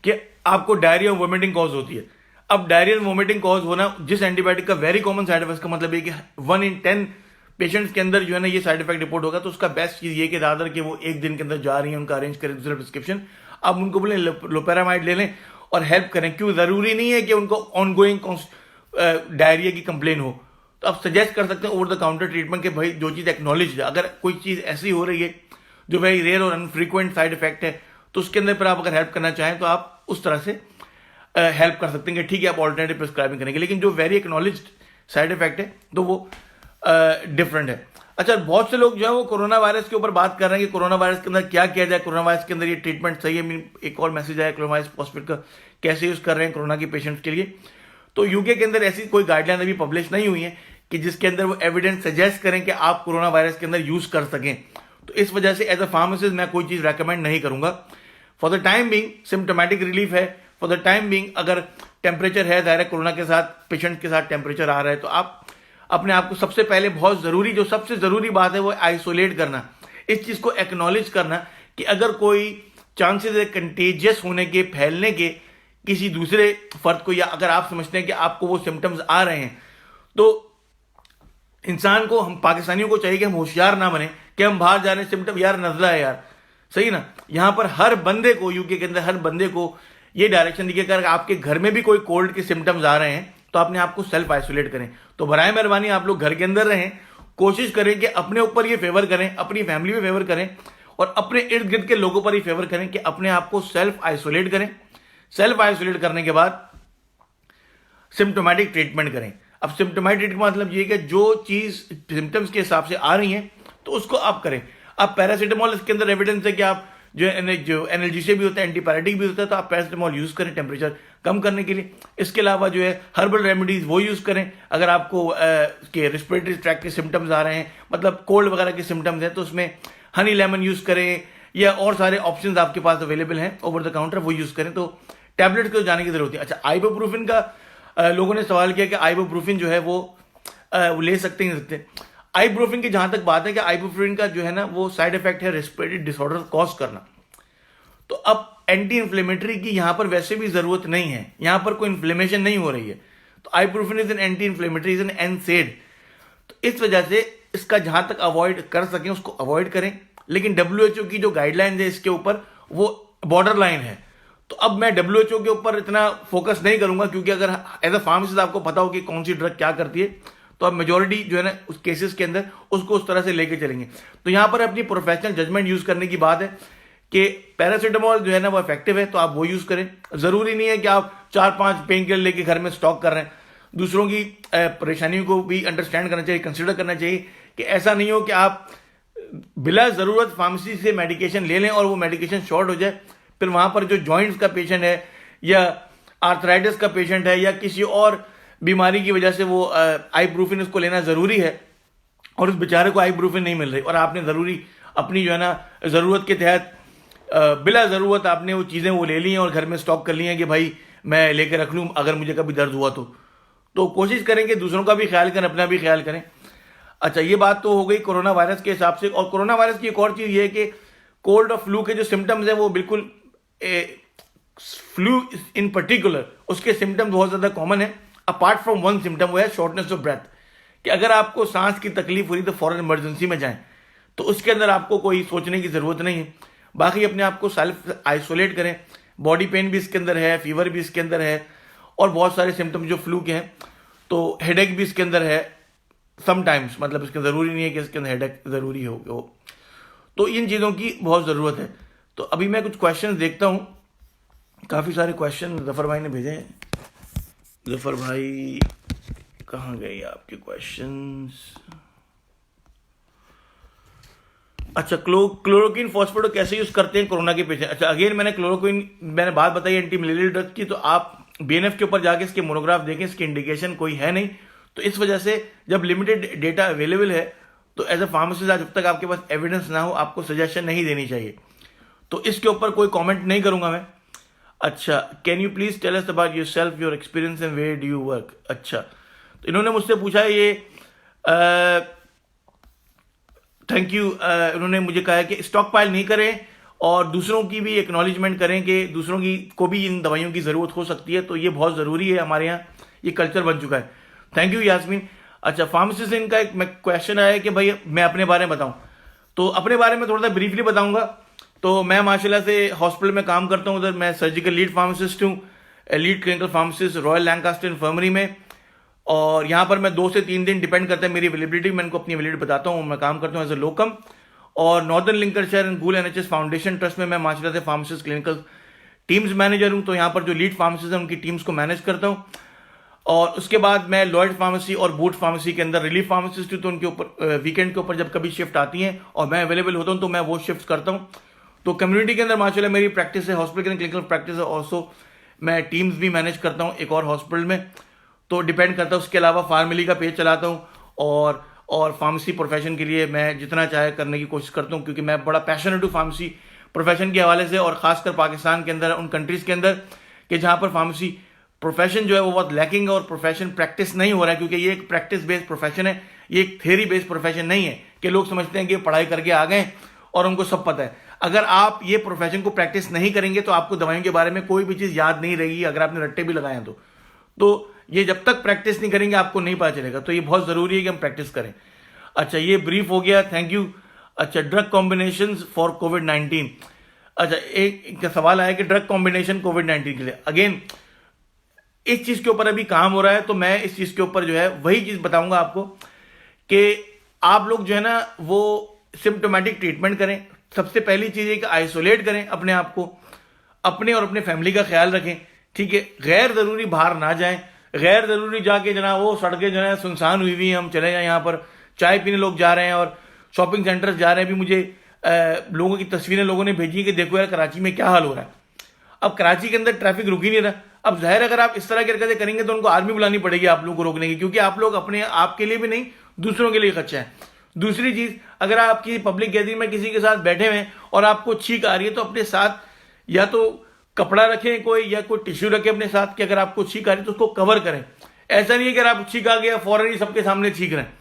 कि आपको डायरिया और वोमिटिंग कॉज होती है। अब डायरिया और वोमिटिंग कॉज होना जिस एंटीबायोटिक का वेरी कॉमन साइड इफेक्ट का मतलब है कि 1 in 10 पेशेंट्स के अंदर जो है ना ये साइड इफेक्ट रिपोर्ट होगा, तो उसका बेस्ट चीज ये कि दादर कि वो एक दिन के अंदर जा रही है, उनका अरेंज करें दूसरा प्रिस्क्रिप्शन, आप उनको बोले लोपेरामाइड ले लें और हेल्प करें। क्यों, जरूरी नहीं है कि उनको ऑनगोइंग डायरिया की कंप्लेन हो, तो आप सजेस्ट कर सकते हैं ओवर द काउंटर ट्रीटमेंट के भाई जो चीज एक्नॉलेज है, अगर कोई चीज ऐसी हो रही है जो वेरी रेयर और अनफ्रीक्वेंट साइड इफेक्ट है, तो उसके अंदर पर आप अगर हेल्प करना चाहें तो आप उस तरह से हेल्प कर सकते हैं कि ठीक है आप ऑल्टरनेटिव प्रिस्क्राइबिंग करेंगे। लेकिन जो वेरी एक्नॉलेज्ड साइड इफेक्ट है तो वो डिफरेंट है। अच्छा, बहुत से लोग जो है वो कोरोना वायरस के ऊपर बात कर रहे हैं कि कोरोना वायरस के अंदर क्या किया जाए, कोरोना वायरस के अंदर ये ट्रीटमेंट सही है। एक और मैसेज आया क्लोरोवाइस फॉस्फेट का कैसे यूज कर रहे हैं कोरोना के पेशेंट्स के लिए। तो यूके के अंदर ऐसी कोई गाइडलाइन अभी पब्लिश नहीं हुई है कि जिसके अंदर वो एविडेंस सजेस्ट करें कि आप कोरोना वायरस के अंदर यूज कर सकें। तो इस वजह से एज अ फार्मासिस्ट मैं कोई चीज रेकमेंड नहीं करूंगा। For the time being symptomatic relief है, फॉर द टाइम बीइंग अगर टेम्परेचर है, जाहिर है कोरोना के साथ पेशेंट के साथ टेम्परेचर आ रहा है, तो आप अपने आप को सबसे पहले बहुत जरूरी, जो सबसे जरूरी बात है वो आइसोलेट करना, इस चीज को एक्नॉलेज करना कि अगर कोई चांसेस है कंटेजियस होने के, फैलने के किसी दूसरे फर्द को, या अगर आप समझते हैं कि आपको वो सिम्टम्स आ रहे हैं, तो इंसान को, हम पाकिस्तानियों को चाहिए कि हम होशियार ना बने कि हम बाहर जा रहे हैं, सिम्टम यार नजला है यार, सही ना। यहां पर हर बंदे को, यूके के अंदर हर बंदे को ये डायरेक्शन दी कि अगर आपके घर में भी कोई कोल्ड के सिम्टम्स आ रहे हैं तो अपने आप को सेल्फ आइसोलेट करें। तो बराए मेहरबानी आप लोग घर के अंदर रहें, कोशिश करें कि अपने ऊपर ये फेवर करें, अपनी फैमिली में फेवर करें, और अपने इर्द गिर्द के लोगों पर ही फेवर करें कि अपने आप को सेल्फ आइसोलेट करें। सेल्फ आइसोलेट करने के बाद सिम्टोमेटिक ट्रीटमेंट करें। अब सिम्टोमेटिक ट्रीटमेंट का मतलब ये कि जो चीज सिम्टम्स के हिसाब से आ रही है तो उसको आप करें। अब पैरासीटामोल, इसके अंदर एविडेंस है कि आप जो एनएलजीसी भी होता है, एंटीपायरेटिक भी होता है, तो आप पैरासीटामोल यूज करें टेम्परेचर कम करने के लिए। इसके अलावा जो है हर्बल रेमेडीज वो यूज करें। अगर आपको के रिस्पिरेटरी ट्रैक के सिम्टम्स आ रहे हैं, मतलब कोल्ड वगैरह के सिम्टम्स हैं, तो उसमें हनी लेमन यूज करें, या और सारे ऑप्शंस आपके पास अवेलेबल हैं ओवर द काउंटर, वो यूज करें। तो टैबलेट को जाने की जरूरत है। अच्छा, आइबुप्रोफेन का लोगों ने सवाल किया कि आइबुप्रोफेन जो है वो ले सकते ही नहीं सकते। आइबुप्रोफेन की जहां तक बात है कि आइबुप्रोफेन का जो है ना वो साइड इफेक्ट है रेस्पिरेटरी डिसऑर्डर कॉज करना। तो अब एंटी इन्फ्लेमेटरी की यहां पर वैसे भी जरूरत नहीं है, यहां पर कोई इन्फ्लेमेशन नहीं हो रही है, तो ibuprofen is an anti inflammatory, is an एनसेड। तो इस वजह से इसका जहां तक अवॉइड कर सकें उसको अवॉइड करें। लेकिन WHO की जो गाइडलाइन है इसके ऊपर वो बॉर्डर लाइन है। तो अब मैं WHO के ऊपर इतना फोकस नहीं करूंगा, क्योंकि अगर एज अ फार्मासिस्ट आपको पता हो कि कौन सी ड्रग क्या करती है, तो अब मेजोरिटी जो है ना उस केसेस के अंदर उसको उस तरह से लेके चलेंगे। तो यहां पर अपनी प्रोफेशनल जजमेंट यूज करने की बात है कि पैरासीटामोल जो है ना वो इफेक्टिव है तो आप वो यूज करें। जरूरी नहीं है कि आप 4-5 पेन किलर लेके घर में स्टॉक कर रहे हैं। दूसरों की परेशानियों को भी अंडरस्टैंड करना चाहिए, कंसिडर करना चाहिए कि ऐसा नहीं हो कि आप बिला जरूरत फार्मेसी से मेडिकेशन ले लें और वो मेडिकेशन शॉर्ट हो जाए, फिर वहां पर जो जॉइंट्स का पेशेंट है या आर्थराइटिस का पेशेंट है या किसी और बीमारी की वजह से वो आइबुप्रोफेन उसको लेना जरूरी है और उस बेचारे को आइबुप्रोफेन नहीं मिल रही, और आपने जरूरी अपनी जो है ना जरूरत के तहत बिला ज़रूरत आपने वो चीज़ें वो ले ली हैं और घर में स्टॉक कर ली हैं कि भाई मैं लेके रख लूँ अगर मुझे कभी दर्द हुआ तो कोशिश करें कि दूसरों का भी ख्याल करें, अपना भी ख्याल करें। अच्छा, ये बात तो हो गई कोरोना वायरस के हिसाब से। और कोरोना वायरस की एक और चीज़ ये है कि कोल्ड और फ्लू के जो सिम्टम्स हैं वो बिल्कुल फ्लू इन पर्टिकुलर उसके सिम्टम्स बहुत ज़्यादा कॉमन है। अपार्ट फ्रॉम वन सिम्टम वो है शॉर्टनेस ऑफ ब्रेथ, कि अगर आपको सांस की तकलीफ हो रही तो फौरन इमरजेंसी में जाएं। तो उसके अंदर आपको कोई सोचने की ज़रूरत नहीं है। बाकी अपने आप को सेल्फ आइसोलेट करें। बॉडी पेन भी इसके अंदर है, फीवर भी इसके अंदर है और बहुत सारे सिम्टम जो फ्लू के हैं। तो हेडेक भी इसके अंदर है समटाइम्स, मतलब इसके ज़रूरी नहीं है कि इसके अंदर हेडेक ज़रूरी हो। तो इन चीज़ों की बहुत ज़रूरत है। तो अभी मैं कुछ क्वेश्चन देखता हूँ, काफ़ी सारे क्वेश्चन ज़फ़र भाई ने भेजे हैं। ज़फ़र भाई कहाँ गए आपके क्वेश्चंस? अच्छा, क्लोरोक्विन फॉस्फेट कैसे यूज करते हैं कोरोना के पेशेंट? अच्छा, अगेन मैंने बात बताई एंटी मलेरियल ड्रग की, तो आप बीएनएफ के ऊपर जाके इसके मोनोग्राफ देखें, इसकी इंडिकेशन कोई है नहीं। तो इस वजह से जब लिमिटेड डेटा अवेलेबल है तो एज अ फार्मासिस्ट जब तक आपके पास एविडेंस ना हो आपको सजेशन नहीं देनी चाहिए। तो इसके ऊपर कोई कॉमेंट नहीं करूंगा मैं। अच्छा, can you please tell us about yourself, your experience and where do you work? अच्छा, तो इन्होंने मुझसे पूछा है ये, थैंक यू। उन्होंने मुझे कहा है कि स्टॉक पाइल नहीं करें और दूसरों की भी एक्नॉलेजमेंट करें कि दूसरों की को भी इन दवाइयों की ज़रूरत हो सकती है। तो ये बहुत ज़रूरी है, हमारे यहाँ ये कल्चर बन चुका है। Thank you Yasmin. अच्छा, फार्मासिस्ट से इनका एक क्वेश्चन आया है कि भाई मैं अपने बारे में बताऊं। तो अपने बारे में थोड़ा सा ब्रीफली बताऊंगा। तो मैं माशाल्लाह से हॉस्पिटल में काम करता हूं, उधर मैं सर्जिकल लीड फार्मासिस्ट हूं, lead clinical pharmacist royal Lancaster infirmary में। और यहाँ पर मैं 2 से 3 दिन डिपेंड करता है मेरी अवेलेबिलिटी, मैं इनको अपनी अवेलेबिलिटी बताता हूँ। मैं काम करता हूँ एज ए लोकम। और Northern Lincolnshire and Goole NHS foundation trust में मैं माशाल्लाह से फार्मासिस्ट क्लिनिकल टीम्स मैनेजर हूँ। तो यहाँ पर जो लीड फार्मासिस्ट हैं उनकी टीम्स को मैनेज करता हूँ। और उसके बाद मैं लॉयड फार्मेसी और बूट फार्मेसी के अंदर रिलीफ फार्मासिस्ट हूँ। तो उनके ऊपर वीकेंड के ऊपर जब कभी शिफ्ट आती हैं और मैं अवेलेबल होता हूँ तो मैं वो शिफ्ट करता हूँ। तो कम्युनिटी के अंदर माशाल्लाह मेरी प्रैक्टिस है, हॉस्पिटल के क्लिनिकल प्रैक्टिस है। ऑल्सो मैं टीम्स भी मैनेज करता हूँ एक और हॉस्पिटल में, तो डिपेंड करता है। उसके अलावा फार्मली का पेज चलाता हूँ और फार्मेसी प्रोफेशन के लिए मैं जितना चाहे करने की कोशिश करता हूँ, क्योंकि मैं बड़ा पैशनेट हूँ फार्मेसी प्रोफेशन के हवाले से। और खासकर पाकिस्तान के अंदर, उन कंट्रीज़ के अंदर कि जहाँ पर फार्मेसी प्रोफेशन जो है वो बहुत लैकिंग है और प्रोफेशन प्रैक्टिस नहीं हो रहा है, क्योंकि ये एक प्रैक्टिस बेस्ड प्रोफेशन है, ये एक थ्योरी बेस्ड प्रोफेशन नहीं है कि लोग समझते हैं कि पढ़ाई करके आ गए और उनको सब पता है। अगर आप ये प्रोफेशन को प्रैक्टिस नहीं करेंगे तो आपको दवाइयों के बारे में कोई भी चीज़ याद नहीं रहेगी, अगर आपने रट्टे भी लगाए हैं तो ये जब तक प्रैक्टिस नहीं करेंगे आपको नहीं पता चलेगा। तो ये बहुत ज़रूरी है कि हम प्रैक्टिस करें। अच्छा, ये ब्रीफ हो गया, थैंक यू। अच्छा, ड्रग कॉम्बिनेशन फॉर कोविड-19। अच्छा, एक सवाल आया कि ड्रग कॉम्बिनेशन कोविड-19 के लिए। अगेन इस चीज़ के ऊपर अभी काम हो रहा है, तो मैं इस चीज़ के ऊपर जो है वही चीज़ बताऊंगा आपको कि आप लोग जो है ना वो सिम्टोमेटिक ट्रीटमेंट करें। सबसे पहली चीज़ है कि आइसोलेट करें अपने आप को, अपने और अपने फैमिली का ख्याल रखें, ठीक है। गैर ज़रूरी बाहर ना जाएं, गैर ज़रूरी जाके जना वो सड़कें जो है सुनसान हुई हुई, हम चले जाएं, यहाँ पर चाय पीने लोग जा रहे हैं और शॉपिंग सेंटर्स जा रहे हैं। अभी मुझे लोगों की तस्वीरें लोगों ने भेजी कि देखो यार कराची में क्या हाल हो रहा है। अब कराची के अंदर ट्रैफिक रुक ही नहीं रहा। अब जाहिर अगर आप इस तरह की हरकतें करेंगे तो उनको आर्मी बुलानी पड़ेगी आप लोगों को रोकने की, क्योंकि आप लोग अपने आप के लिए भी नहीं दूसरों के लिए खर्चा है। दूसरी चीज़, अगर आपकी पब्लिक गैदरिंग में किसी के साथ बैठे हुए हैं और आपको छींक आ रही है तो अपने साथ या तो कपड़ा रखें कोई, या कोई टिश्यू रखें अपने साथ कि अगर आपको छींक आ रही है तो उसको कवर करें। ऐसा नहीं है कि अगर आप छींक आ गया फौरन ही सबके सामने छींक रहे हैं।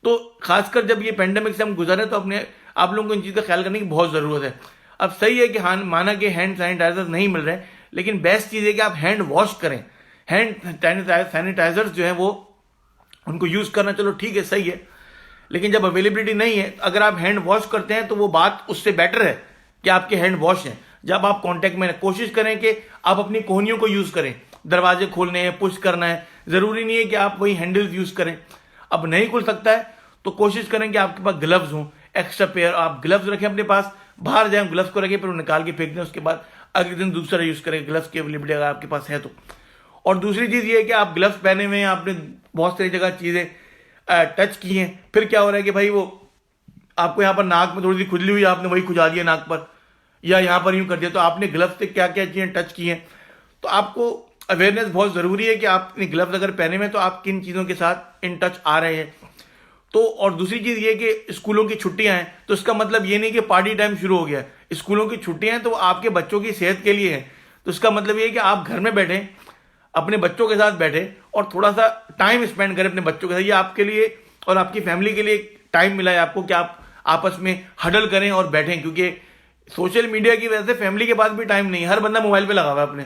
तो खासकर जब ये पेंडेमिक से हम गुजरे तो अपने आप लोगों को इन चीज़ का ख्याल करने की बहुत ज़रूरत है। अब सही है कि हाँ, माना कि हैंड सैनिटाइजर नहीं मिल रहे, लेकिन बेस्ट चीज़ है कि आप हैंड वॉश करें। हैंड सैनिटाइजर्स जो है वो उनको यूज़ करना चलो ठीक है, सही है, लेकिन जब अवेलेबिलिटी नहीं है, अगर आप हैंड वॉश करते हैं तो वो बात उससे बेटर है कि आपके हैंड वॉश हैं। जब आप कांटेक्ट में, कोशिश करें कि आप अपनी कोहनियों को यूज़ करें, दरवाजे खोलने हैं, पुश करना है, ज़रूरी नहीं है कि आप वही हैंडल्स यूज़ करें। अब नहीं खुल सकता है तो कोशिश करें कि आपके पास ग्लव्स हों, एक्स्ट्रा पेयर आप ग्लव्स रखें अपने पास, बाहर जाएं ग्लव्स को रखें, फिर निकाल के फेंक दें, उसके बाद अगले दिन दूसरा यूज़ करें ग्लव्स की अवेलेबिलिटी अगर आपके पास है तो। और दूसरी चीज़ ये है कि आप ग्लव्स पहने हुए हैं, आपने बहुत सारी जगह चीज़ें टच की हैं, फिर क्या हो रहा है कि भाई वो आपको यहाँ पर नाक में थोड़ी सी खुजली हुई, आपने वही खुजा दिया नाक पर, या यहाँ पर यूँ कर दिया, तो आपने ग्लव्स से क्या क्या चीज़ें टच की हैं। तो आपको अवेयरनेस बहुत ज़रूरी है कि आप अपने ग्लव्स अगर पहने हुए तो आप किन चीज़ों के साथ इन टच आ रहे हैं। तो और दूसरी चीज़ ये कि स्कूलों की छुट्टियां हैं तो इसका मतलब ये नहीं कि पार्टी टाइम शुरू हो गया। स्कूलों की छुट्टियां हैं तो आपके बच्चों की सेहत के लिए है। तो इसका मतलब ये है कि आप घर में बैठे, अपने बच्चों के साथ बैठे और थोड़ा सा टाइम स्पेंड करें अपने बच्चों के साथ। ये आपके लिए और आपकी फैमिली के लिए टाइम मिला है आपको कि आप आपस में हडल करें और बैठें, क्योंकि सोशल मीडिया की वजह से फैमिली के पास भी टाइम नहीं है, हर बंदा मोबाइल पे लगा हुआ है अपने।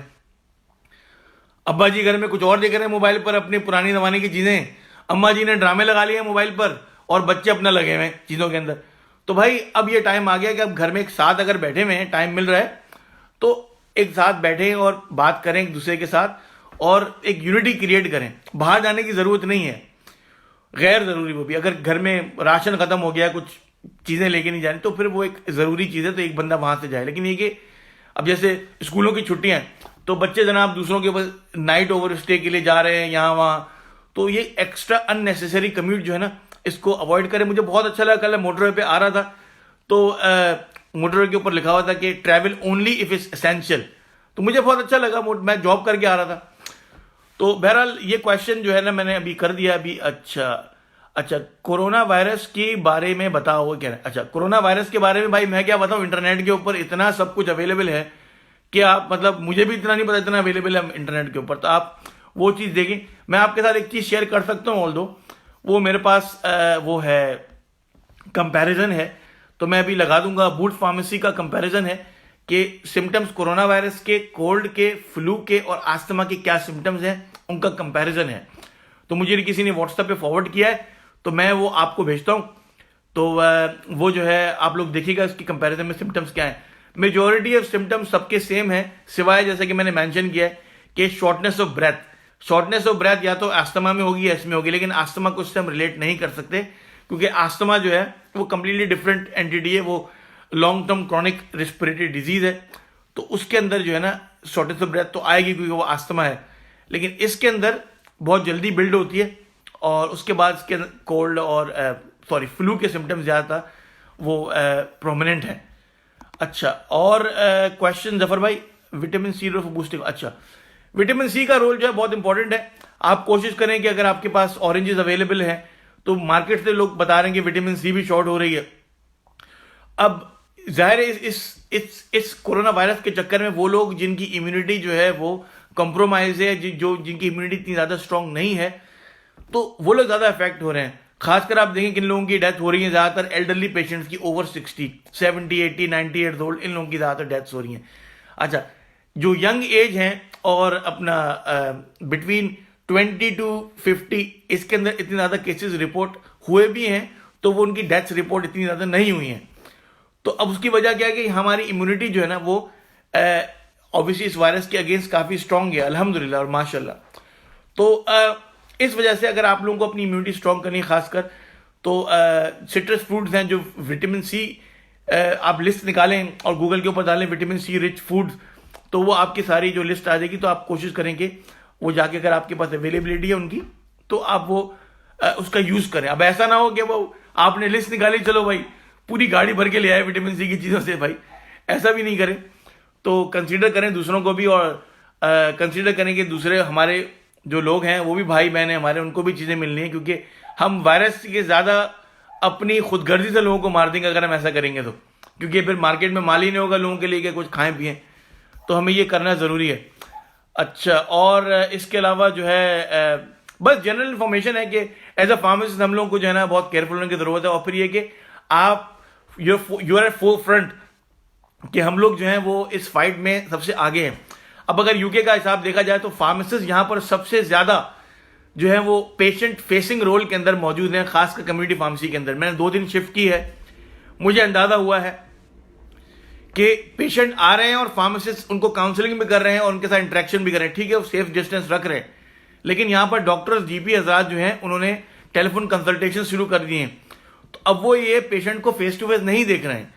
अब्बा जी घर में कुछ और देख रहे हैं मोबाइल पर, अपनी पुरानी जमाने की चीजें, अम्मा जी ने ड्रामे लगा लिए हैं मोबाइल पर और बच्चे अपना लगे हुए हैं चीजों के अंदर। तो भाई अब ये टाइम आ गया कि अब घर में एक साथ अगर बैठे हुए हैं, टाइम मिल रहा है तो एक साथ बैठें और बात करें एक दूसरे के साथ और एक यूनिटी क्रिएट करें। बाहर जाने की जरूरत नहीं है, गैर जरूरी वो भी, अगर घर में राशन खत्म हो गया, कुछ चीजें लेके नहीं जानी, तो फिर वो एक जरूरी चीज है तो एक बंदा वहां से जाए। लेकिन ये कि अब जैसे स्कूलों की छुट्टियां हैं तो बच्चे जनाब दूसरों के ऊपर नाइट ओवर स्टे के लिए जा रहे हैं यहाँ वहां, तो ये एक्स्ट्रा अननेसेसरी कम्यूट जो है ना, इसको अवॉइड करें। मुझे बहुत अच्छा लगा, कल मोटरवे पे आ रहा था तो मोटरवे के ऊपर लिखा हुआ था कि travel only if it's essential, तो मुझे बहुत अच्छा लगा। मैं जॉब करके आ रहा था तो बहरहाल ये क्वेश्चन जो है ना मैंने अभी कर दिया अभी। अच्छा कोरोना वायरस के बारे में बताओ, वो क्या है? अच्छा कोरोना वायरस के बारे में भाई मैं क्या बताऊं, इंटरनेट के ऊपर इतना सब कुछ अवेलेबल है कि आप मतलब मुझे भी इतना नहीं पता, इतना अवेलेबल है इंटरनेट के ऊपर, तो आप वो चीज देखें। मैं आपके साथ एक चीज शेयर कर सकता हूं, ऑल्दो वो मेरे पास वो है कंपैरिजन है, तो मैं अभी लगा दूंगा। बूट फार्मेसी का कंपैरिजन है कि सिम्टम्स कोरोना वायरस के, कोल्ड के, फ्लू के और आस्थमा के क्या सिम्टम्स हैं, उनका कंपैरिजन है। तो मुझे किसी ने व्हाट्सएप पे फॉरवर्ड किया है तो मैं वो आपको भेजता हूं, तो वो जो है आप लोग देखिएगा इसकी कंपैरिजन में सिम्टम्स क्या है। मेजॉरिटी ऑफ सिम्टम्स सबके सेम है, सिवाय जैसे कि मैंने मेंशन किया है कि shortness of breath. Shortness of breath या तो आस्थमा में होगी या इसमें होगी, लेकिन आस्थमा को इससे हम रिलेट नहीं कर सकते क्योंकि आस्थमा जो है वो कंप्लीटली डिफरेंट एंटिटी है, वो long term chronic respiratory disease है, तो उसके अंदर जो है ना शॉर्टनेस ऑफ ब्रेथ तो आएगी क्योंकि वो आस्थमा है, लेकिन इसके अंदर बहुत जल्दी बिल्ड होती है और उसके बाद इसके कोल्ड और फ्लू के सिम्टम्स ज्यादातर वो प्रोमिनेंट है। अच्छा और क्वेश्चन जफर भाई, विटामिन सी रोल बूस्टिंग। अच्छा विटामिन सी का रोल जो है बहुत इंपॉर्टेंट है। आप कोशिश करें कि अगर आपके पास ऑरेंजेस अवेलेबल हैं तो मार्केट से लोग बता रहे हैं कि विटामिन सी भी शॉर्ट हो रही है। अब जाहिर है इस कोरोना वायरस के चक्कर में वो लोग जिनकी इम्यूनिटी जो है वो कॉम्प्रोमाइज है, जो जिनकी इम्यूनिटी इतनी ज्यादा स्ट्रांग नहीं है, तो वो लोग ज्यादा इफेक्ट हो रहे हैं। खासकर आप देखें किन लोगों की डेथ हो रही है, ज्यादातर एल्डरली पेशेंट्स की, ओवर 60, 70, 80, 90 ईयर्स ओल्ड, इन लोगों की ज्यादातर डेथ्स हो रही हैं। अच्छा जो यंग एज हैं और अपना बिटवीन 20 to 50, इसके अंदर इतने ज्यादा केसेस रिपोर्ट हुए भी हैं तो वो उनकी डेथ्स रिपोर्ट इतनी ज्यादा नहीं हुई हैं। तो अब उसकी वजह क्या है कि हमारी इम्यूनिटी जो है ना वो ऑब्वियसली इस वायरस के अगेंस्ट काफी स्ट्रांग है अल्हम्दुलिल्लाह और माशाल्लाह। तो इस वजह से अगर आप लोगों को अपनी इम्यूनिटी स्ट्रांग करनी है खासकर, तो सिट्रस फ्रूट्स हैं जो विटामिन सी, आप लिस्ट निकालें और गूगल के ऊपर डालें विटामिन सी रिच फूड्स, तो वो आपकी सारी जो लिस्ट आ जाएगी। तो आप कोशिश करेंगे वो जाके अगर आपके पास अवेलेबिलिटी है उनकी तो आप वो उसका यूज करें। अब ऐसा ना हो कि वो आपने लिस्ट निकाली चलो भाई पूरी गाड़ी भर के ले आए विटामिन सी की चीजों से, भाई ऐसा भी नहीं करें। तो कंसीडर करें दूसरों को भी और कंसीडर करें कि दूसरे हमारे जो लोग हैं वो भी भाई बहन हैं हमारे, उनको भी चीजें मिलनी है, क्योंकि हम वायरस के ज्यादा अपनी खुदगर्जी से लोगों को मार देंगे अगर हम ऐसा करेंगे तो, क्योंकि फिर मार्केट में माल ही नहीं होगा लोगों के लिए कि कुछ खाएं पिए, तो हमें ये करना जरूरी है। अच्छा और इसके अलावा जो है बस जनरल इंफॉर्मेशन है कि एज अ फार्मासिस्ट हम लोग को जो है ना बहुत केयरफुल होने की जरूरत है। और फिर ये कि आप you are at forefront, कि हम लोग जो हैं वो इस फाइट में सबसे आगे हैं। अब अगर यूके का हिसाब देखा जाए तो फार्मासिस्ट यहां पर सबसे ज्यादा जो है वो पेशेंट फेसिंग रोल के अंदर मौजूद हैं, खासकर कम्युनिटी फार्मेसी के अंदर। मैंने 2 दिन शिफ्ट की है, मुझे अंदाजा हुआ है कि पेशेंट आ रहे हैं और फार्मासिस्ट उनको काउंसलिंग भी कर रहे हैं और उनके साथ इंटरेक्शन भी कर रहे हैं, ठीक है, वो सेफ डिस्टेंस रख रहे हैं, लेकिन यहां पर डॉक्टर्स जीपी हजरात जो हैं उन्होंने टेलीफोन कंसल्टेशन शुरू कर दिए हैं। तो अब वो ये पेशेंट को फेस टू फेस नहीं देख रहे हैं।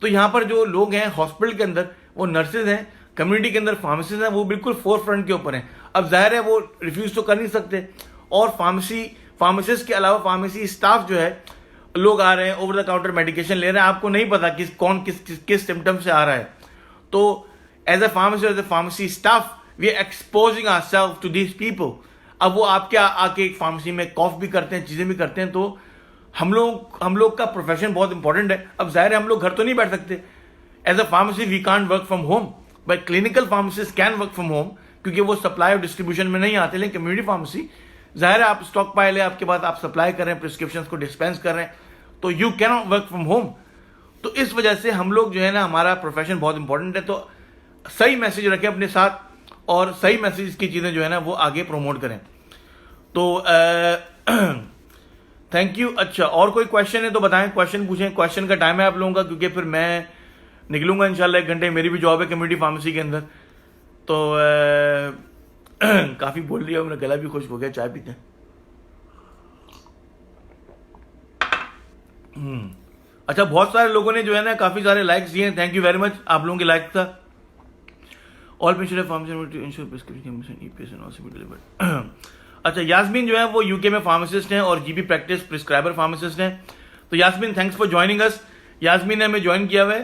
तो यहां पर जो लोग हैं हॉस्पिटल के अंदर, वो नर्सेज हैं, कम्युनिटी के अंदर फार्मासिस्ट हैं, वो बिल्कुल फोर फ्रंट के ऊपर हैं। अब जाहिर है वो रिफ्यूज तो कर नहीं सकते, और फार्मासिस्ट के अलावा फार्मेसी स्टाफ जो है, लोग आ रहे हैं ओवर द काउंटर मेडिकेशन ले रहे हैं, आपको नहीं पता कौन किस सिम्टम से आ रहा है। तो as a pharmacy, as a pharmacy staff, we are exposing ourselves to these people. अब वो आपके आके एक फार्मेसी में कॉफ भी करते हैं, चीजें भी करते हैं, तो हम लोग का प्रोफेशन बहुत इंपॉर्टेंट है। अब जाहिर है हम लोग घर तो नहीं बैठ सकते, as a pharmacy we can't work from home, but clinical pharmacist can work from home क्योंकि वो सप्लाई और डिस्ट्रीब्यूशन में नहीं आते। लेकिन कम्युनिटी फार्मेसी जाहिर है आप स्टॉक पाइल है आपके पास, आप सप्लाई कर रहे हैं, प्रिस्क्रिप्शन को डिस्पेंस कर रहे हैं, तो you can not work from home. तो इस वजह से हम लोग जो है ना, हमारा प्रोफेशन बहुत इंपॉर्टेंट है, तो सही मैसेज रखें अपने साथ और सही मैसेज की चीज़ें जो है ना वो आगे प्रमोट करें। तो थैंक यू। अच्छा, और कोई क्वेश्चन है तो बताएं, क्वेश्चन पूछें। क्वेश्चन का टाइम है आप लोगों का, क्योंकि फिर मैं निकलूंगा इंशाल्लाह 1 घंटे, मेरी भी जॉब है कम्युनिटी फार्मेसी के अंदर। तो काफ़ी बोल लिया, मेरा गला भी खुश्क हो गया, चाय पीते हैं। अच्छा, बहुत सारे लोगों ने जो है ना काफ़ी सारे लाइक्स दिए हैं, थैंक यू वेरी मच आप लोगों के लाइक था। All patient pharmacy ensure prescription EPS and also be delivered. अच्छा, यास्मीन जो है वो यूके में फार्मासिस्ट हैं और जीपी प्रैक्टिस प्रिस्क्राइबर फार्मासिस्ट हैं। तो Yasmin, thanks for joining us. Yasmin ने हमें ज्वाइन किया हुआ है,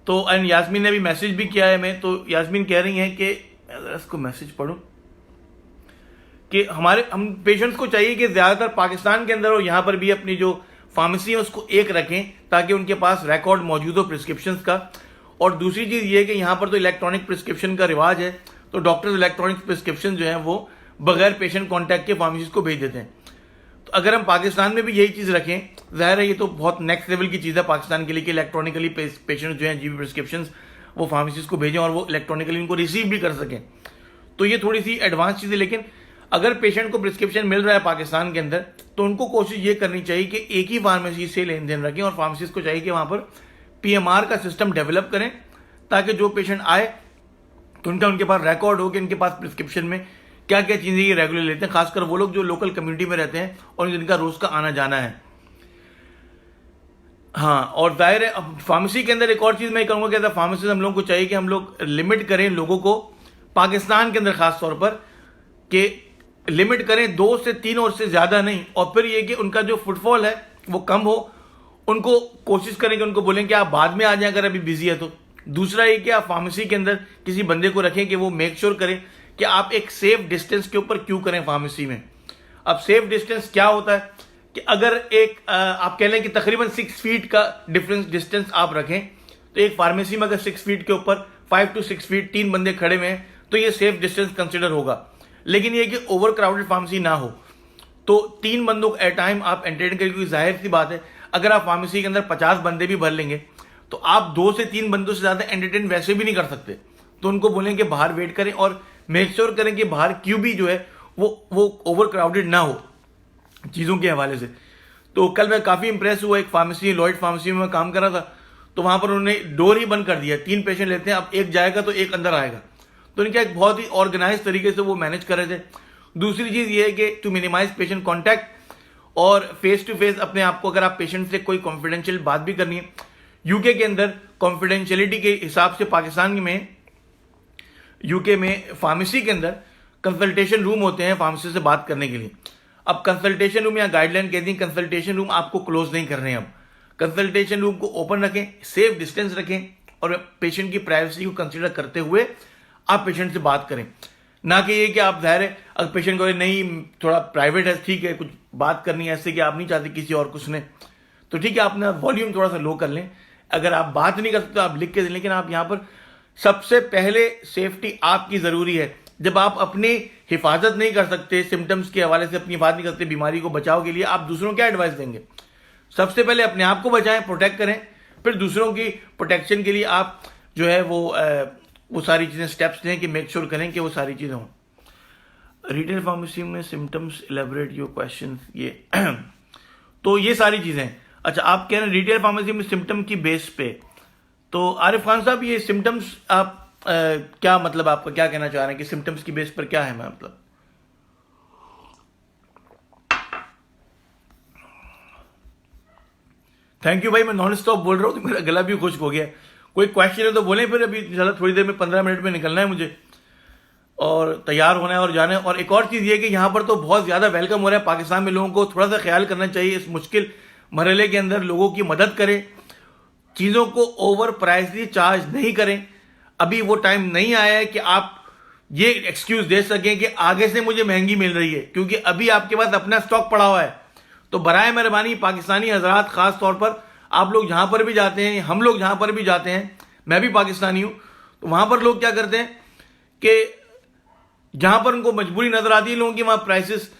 तो एंड यास्मीन ने भी मैसेज भी किया है हमें। तो यास्मीन कह रही हैं कि इसको मैसेज पढ़ो कि हम पेशेंट्स को चाहिए कि ज़्यादातर पाकिस्तान के अंदर और यहाँ पर भी अपनी जो फार्मेसी है उसको एक रखें ताकि उनके पास रिकॉर्ड मौजूद हो प्रिस्क्रिप्शंस का। और दूसरी चीज़ ये है कि यहाँ पर तो इलेक्ट्रॉनिक प्रिस्क्रिप्शन का रिवाज है, तो डॉक्टर्स इलेक्ट्रॉनिक प्रिस्क्रिप्शन जो है वो बगैर पेशेंट कॉन्टैक्ट के फार्मेसी को भेज देते हैं। तो अगर हम पाकिस्तान में भी यही चीज़ रखें, ज़ाहिर है ये तो बहुत नेक्स्ट लेवल की चीज़ है पाकिस्तान के लिए कि इलेक्ट्रॉनिकली पेशेंट जो हैं जीबी प्रिस्क्रिप्शन वो फार्मेसी को भेजें और वो इलेक्ट्रॉनिकली उनको रिसीव भी कर सकें। तो ये थोड़ी सी एडवांस चीज़ है। लेकिन अगर पेशेंट को प्रिस्क्रिप्शन मिल रहा है पाकिस्तान के अंदर, तो उनको कोशिश ये करनी चाहिए कि एक ही फार्मेसी से लेन देन रखें, और फार्मेसिस्ट को चाहिए कि वहाँ पर PMR का सिस्टम डेवलप करें ताकि जो पेशेंट आए तो उनके पास रिकॉर्ड हो कि इनके पास प्रिस्क्रिप्शन में क्या क्या चीज़ें ये रेगुलर लेते हैं, खासकर वो लोग जो लोकल कम्युनिटी में रहते हैं और जिनका रोज़ का आना जाना है। हाँ, और जाहिर है अब फार्मेसी के अंदर एक और चीज़ मैं कहूँगा कि फार्मेसी हम लोगों को चाहिए कि हम लोग लिमिट करें लोगों को पाकिस्तान के अंदर खास तौर पर, कि लिमिट करें 2 से 3 और से ज़्यादा नहीं। और फिर ये कि उनका जो फुटफॉल है वो कम हो, उनको कोशिश करें कि उनको बोलें कि आप बाद में आ जाएं अगर अभी बिजी है तो। दूसरा ये कि आप फार्मेसी के अंदर किसी बंदे को रखें कि वो मेक श्योर करें कि आप एक सेफ डिस्टेंस के ऊपर क्यों करें फार्मेसी में। अब सेफ डिस्टेंस क्या होता है कि अगर एक आप कह लें कि तकरीबन 6 फीट का डिस्टेंस आप रखें, तो एक फार्मेसी में अगर 6 फीट के ऊपर 5 to 6 फीट 3 बंदे खड़े हुए हैं तो ये सेफ डिस्टेंस कंसिडर होगा। लेकिन ये कि ओवर क्राउडेड फार्मेसी ना हो, तो 3 बंदों को एट टाइम आप एंटरटेन करें, क्योंकि जाहिर सी बात है अगर आप फार्मेसी के अंदर 50 बंदे भी भर लेंगे तो आप 2 से 3 बंदों से ज़्यादा एंटरटेन वैसे भी नहीं कर सकते। तो उनको बोलें कि बाहर वेट करें और मेक श्योर करें कि बाहर क्यू भी जो है वो ओवर क्राउडेड ना हो चीज़ों के हवाले से। तो कल मैं काफ़ी इंप्रेस हुआ, एक फार्मेसी लॉयड फार्मेसी में मैं काम कर रहा था, तो वहाँ पर उन्होंने डोर ही बंद कर दिया। 3 पेशेंट लेते हैं, अब एक जाएगा तो एक अंदर आएगा। तो उनका एक बहुत ही ऑर्गेनाइज तरीके से वो मैनेज कर रहे थे। दूसरी चीज़ ये है कि टू मिनिमाइज पेशेंट कॉन्टैक्ट और फेस टू फेस अपने आप को, अगर आप पेशेंट से कोई कॉन्फिडेंशियल बात भी करनी है, यूके के अंदर कॉन्फिडेंशियलिटी के हिसाब से पाकिस्तान में यूके में फार्मेसी के अंदर कंसल्टेशन रूम होते हैं फार्मेसी से बात करने के लिए। अब कंसल्टेशन रूम या गाइडलाइन कहती है कंसल्टेशन रूम आपको क्लोज नहीं करने हैं। अब कंसल्टेशन रूम को ओपन रखें, सेफ डिस्टेंस रखें और पेशेंट की प्राइवेसी को कंसिडर करते हुए आप पेशेंट से बात करें। ना कि ये कि आप ज़ाहिर है अगर पेशेंट को नहीं थोड़ा प्राइवेट है, ठीक है, कुछ बात करनी है ऐसे कि आप नहीं चाहते किसी और कुछ ने, तो ठीक है आप ना वॉल्यूम थोड़ा सा लो कर लें। अगर आप बात नहीं कर सकते तो आप लिख के दें, लेकिन आप यहाँ पर सबसे पहले सेफ्टी आपकी ज़रूरी है। जब आप अपनी हिफाजत नहीं कर सकते, सिम्टम्स के हवाले से अपनी हिफाजत नहीं करते बीमारी को बचाव के लिए, आप दूसरों को क्या एडवाइस देंगे? सबसे पहले अपने आप को बचाएं, प्रोटेक्ट करें, फिर दूसरों की प्रोटेक्शन के लिए आप जो है वो सारी चीज़ें स्टेप्स लें कि मेक श्योर करें कि वो सारी चीज़ें हों। रिटेल फार्मेसी में सिम्टम्स एलेबोरेट योर क्वेश्चन, ये तो ये सारी चीज़ें। अच्छा, आप कह रहे हैं रिटेल फार्मेसी में सिम्टम की बेस पे, तो आरिफ खान साहब ये सिम्टम्स आप क्या मतलब आपका क्या कहना चाह रहे हैं कि सिम्टम्स की बेस पर क्या है? मैं मतलब थैंक यू भाई, मैं नॉन स्टॉप बोल रहा हूँ तो मेरा गला भी खुश्क हो गया। कोई क्वेश्चन है तो बोलें, फिर अभी थोड़ी देर में 15 मिनट में निकलना है मुझे और तैयार होना है और जाना है। और एक और चीज़ ये कि यहाँ पर तो बहुत ज़्यादा वेलकम हो रहा है पाकिस्तान में, लोगों को थोड़ा सा ख्याल करना चाहिए इस मुश्किल मरहले के अंदर, लोगों की मदद करें, चीज़ों को ओवर प्राइसली चार्ज नहीं करें। अभी वो टाइम नहीं आया है कि आप ये एक्सक्यूज दे सकें कि आगे से मुझे महंगी मिल रही है, क्योंकि अभी आपके पास अपना स्टॉक पड़ा हुआ है। तो बराए मेहरबानी पाकिस्तानी हजरात, खास तौर पर आप लोग जहां पर भी जाते हैं, हम लोग जहां पर भी जाते हैं, मैं भी पाकिस्तानी हूं, तो वहां पर लोग क्या करते हैं कि जहां पर उनको मजबूरी नजर आती है लोगों की, वहां प्राइसेस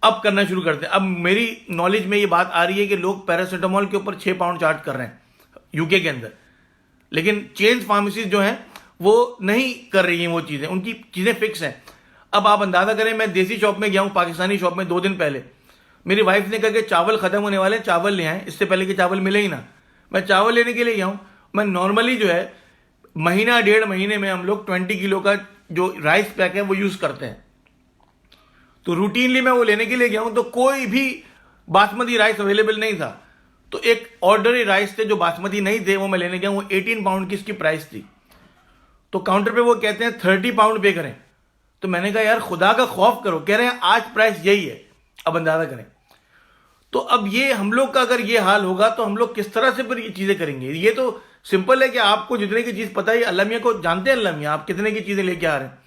अप करना शुरू करते हैं। अब मेरी नॉलेज में ये बात आ रही है कि लोग पैरासीटामोल के ऊपर 6 पाउंड चार्ज कर रहे हैं यूके के अंदर, लेकिन चेन फार्मेसीज जो हैं वो नहीं कर रही हैं वो चीजें, उनकी चीजें फिक्स हैं। अब आप अंदाजा करें, मैं देसी शॉप में गया हूं, पाकिस्तानी शॉप में 2 दिन पहले, मेरी वाइफ ने कहा कि चावल खत्म होने वाले हैं, चावल ले आए, इससे पहले कि चावल मिले ही ना। मैं चावल लेने के लिए गया हूं। मैं नॉर्मली जो है महीना 1.5 महीने में हम लोग 20 किलो का जो राइस पैक है वो यूज करते हैं, तो रूटीनली मैं वो लेने के लिए गया हूं, तो कोई भी बासमती राइस अवेलेबल नहीं था। तो एक ऑर्डनरी राइस थे जो बासमती नहीं थे, वो मैं लेने गया हूं, 18 पाउंड की इसकी प्राइस थी। तो काउंटर पे वो कहते हैं 30 पाउंड पे करें। तो मैंने कहा यार खुदा का खौफ करो, कह रहे हैं आज प्राइस यही है। अब अंदाजा करें, तो अब ये हम लोग का अगर ये हाल होगा तो हम लोग किस तरह से फिर ये चीजें करेंगे। ये तो सिंपल है कि आपको जितने की चीज पता है, अल्लाह मियां को जानते हैं, अल्लाह मियां आप कितने की चीजें लेके आ रहे हैं,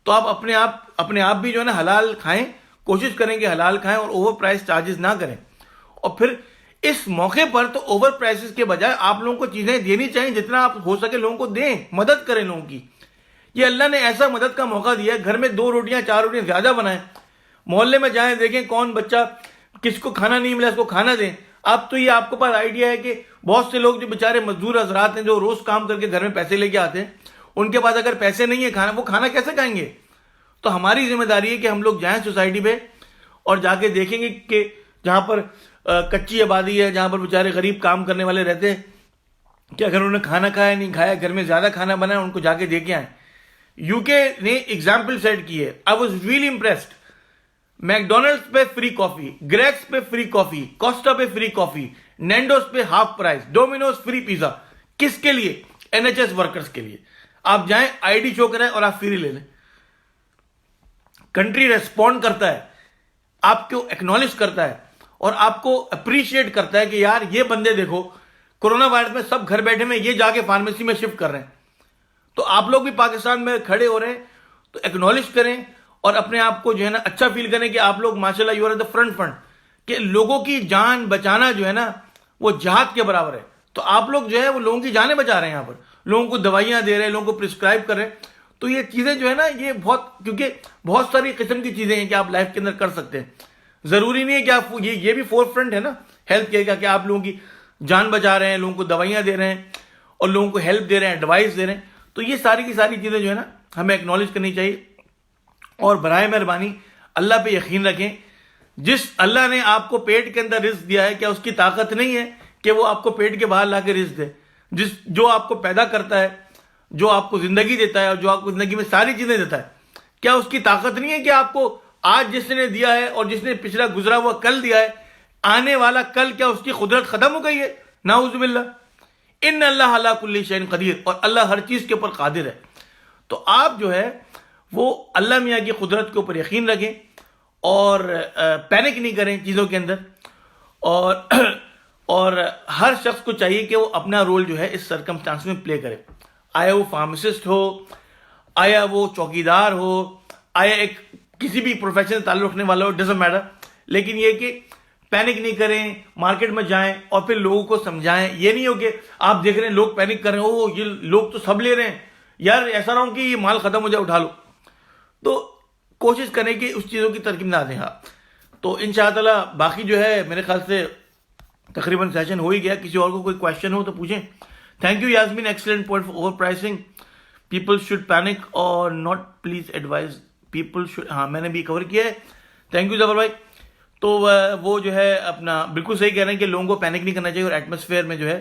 तो आप अपने आप भी जो है ना हलाल खाएं, कोशिश करें कि हलाल खाएं और ओवर प्राइस चार्जेस ना करें। और फिर इस मौके पर तो ओवर प्राइसेस के बजाय आप लोगों को चीजें देनी चाहिए, जितना आप हो सके लोगों को दें, मदद करें लोगों की। ये अल्लाह ने ऐसा मदद का मौका दिया है, घर में 2 रोटियां 4 रोटियां ज्यादा बनाएं, मोहल्ले में जाएं, देखें कौन बच्चा किसको खाना नहीं मिला, इसको खाना दें। अब तो ये आपके पास आइडिया है कि बहुत से लोग जो बेचारे मजदूर हजरात हैं, जो रोज काम करके घर में पैसे लेके आते हैं, उनके पास अगर पैसे नहीं है खाना, वो खाना कैसे खाएंगे। तो हमारी जिम्मेदारी है कि हम लोग जाएं सोसाइटी पे और जाके देखेंगे कि जहां पर कच्ची आबादी है, जहां पर बेचारे गरीब काम करने वाले रहते हैं, कि अगर उन्होंने खाना खाया नहीं खाया, घर में ज्यादा खाना बनाया, उनको जाके देके आए। यूके ने एग्जाम्पल सेट की है। I was really impressed. McDonald's पे फ्री कॉफी, ग्रेक्स पे फ्री कॉफी, कोस्टा पे फ्री कॉफी, नैंडोस पे half price, Domino's free pizza. किसके लिए? एनएचएस वर्कर्स के लिए। आप जाएं, आईडी शो करें और आप फ्री ले लें। कंट्री रेस्पॉन्ड करता है, आपको एक्नॉलेज करता है और आपको अप्रिशिएट करता है कि यार ये बंदे देखो, कोरोना वायरस में सब घर बैठे में ये जाके फार्मेसी में शिफ्ट कर रहे हैं। तो आप लोग भी पाकिस्तान में खड़े हो रहे हैं, तो एक्नॉलेज करें और अपने आप को जो है ना अच्छा फील करें कि आप लोग माशाल्लाह यू आर द फ्रंट कि लोगों की जान बचाना जो है ना वो जिहाद के बराबर है। तो आप लोग जो है वो लोगों की जानें बचा रहे हैं, यहाँ पर लोगों को दवाइयां दे रहे हैं, लोगों को प्रिस्क्राइब कर रहे हैं। तो ये चीजें जो है ना ये बहुत, क्योंकि बहुत सारी किस्म की चीजें हैं कि आप लाइफ के अंदर कर सकते हैं। जरूरी नहीं है कि आप ये भी फोर फ्रंट है ना हेल्थ केयर का, कि आप लोगों की जान बचा रहे हैं, लोगों को दवाइयां दे रहे हैं और लोगों को हेल्प दे रहे हैं, एडवाइस दे रहे हैं। तो ये सारी की सारी चीजें जो है ना हमें एक्नॉलेज करनी चाहिए। और बराए मेहरबानी अल्लाह पे यकीन रखें, जिस अल्लाह ने आपको पेट के अंदर रिस्क दिया है, क्या उसकी ताकत नहीं है कि वो आपको पेट के बाहर लाके रिस्क दे। जो आपको पैदा करता है, जो आपको जिंदगी देता है और जो आपको जिंदगी में सारी चीजें देता है, क्या उसकी ताकत नहीं है कि आपको आज जिसने दिया है और जिसने पिछला गुजरा हुआ कल दिया है, आने वाला कल क्या उसकी कुदरत खत्म हो गई है? नाउजुबिल्लाह। इन अल्लाह अला कुल्ली शैइन कदीर, और अल्लाह हर चीज के ऊपर कादिर है। तो आप जो है वो अल्लाह मियाँ की कुदरत के ऊपर यकीन रखें और पैनिक नहीं करें चीज़ों के अंदर। और हर शख्स को चाहिए कि वो अपना रोल जो है इस सर्कमस्टांस में प्ले करे। आया वो फार्मासिस्ट हो, आया वो चौकीदार हो, आया एक किसी भी प्रोफेशन से ताल्लुक रखने वाला हो, डजंट मैटर। लेकिन ये कि पैनिक नहीं करें, मार्केट में जाएं और फिर लोगों को समझाएं। ये नहीं हो कि आप देख रहे हैं लोग पैनिक कर रहे हैं, ओ ये लोग तो सब ले रहे हैं, यार ऐसा ना हो कि ये माल खत्म हो जाए उठा लो। तो कोशिश करें कि उस चीज़ों की तरकीब ना दें। हाँ, तो इंशाअल्लाह बाकी जो है मेरे ख्याल से तकरीबन सेशन हो ही गया। किसी और को कोई क्वेश्चन हो तो पूछें। Thank you Yasmin, excellent point for overpricing, people should panic और not, please advise people should. हाँ, मैंने भी कवर किया है। थैंक यू जबर भाई। तो वो जो है अपना बिल्कुल सही कह रहे हैं कि लोगों को पैनिक नहीं करना चाहिए और एटमॉस्फेयर में जो है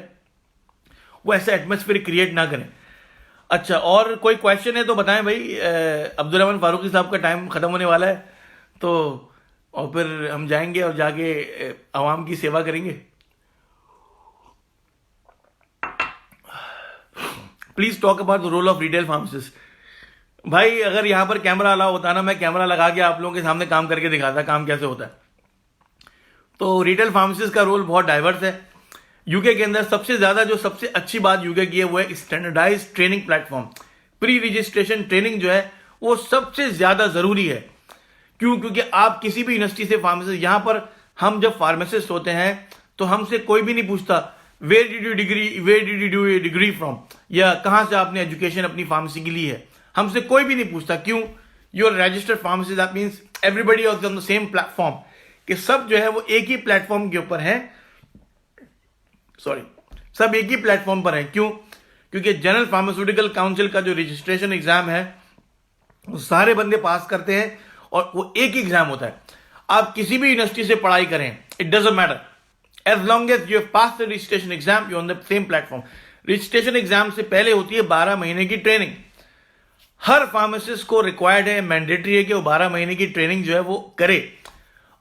वो ऐसा एटमॉस्फेयर क्रिएट ना करें। अच्छा, और कोई क्वेश्चन है तो बताएं भाई। अब्दुल रहमान फारूकी साहब का टाइम खत्म होने वाला है, तो और फिर हम जाएंगे और जाके आवाम की सेवा करेंगे। Please talk about the role of retail pharmacist. भाई अगर यहां पर कैमरा अलाउ होता ना, मैं कैमरा लगा के आप लोगों के सामने काम करके दिखाता काम कैसे होता है। तो रिटेल फार्मेसिस्ट का रोल बहुत डाइवर्स है। यूके के अंदर सबसे अच्छी बात यूके की है वो है standardize training platform. Pre registration training जो है वो सबसे ज्यादा जरूरी है। क्यों? क्योंकि आप किसी भी यूनिवर्सिटी से फार्मेसिस्ट, यहां पर हम जब फार्मेसिस्ट होते हैं तो हमसे कोई भी नहीं पूछता where did you do a degree from, या कहां से आपने एजुकेशन अपनी फार्मेसी की ली है, हमसे कोई भी नहीं पूछता। क्यों? You are registered pharmacy, that means everybody on the same platform, कि सब जो है वो एक ही प्लेटफॉर्म के ऊपर है, सब एक ही प्लेटफॉर्म पर है। क्यों? क्योंकि जनरल फार्मास्यूटिकल काउंसिल का जो रजिस्ट्रेशन एग्जाम है वो सारे बंदे पास करते हैं और वो एक ही एग्जाम होता है। आप किसी भी यूनिवर्सिटी से पढ़ाई करें, it doesn't matter, as long as you have pass the registration exam, you on the same platform. Registration exam से पहले होती है 12 महीने की ट्रेनिंग। हर फार्मासिस्ट को रिक्वायर्ड है, मैंडेटरी है कि वो 12 महीने की ट्रेनिंग जो है वो करे,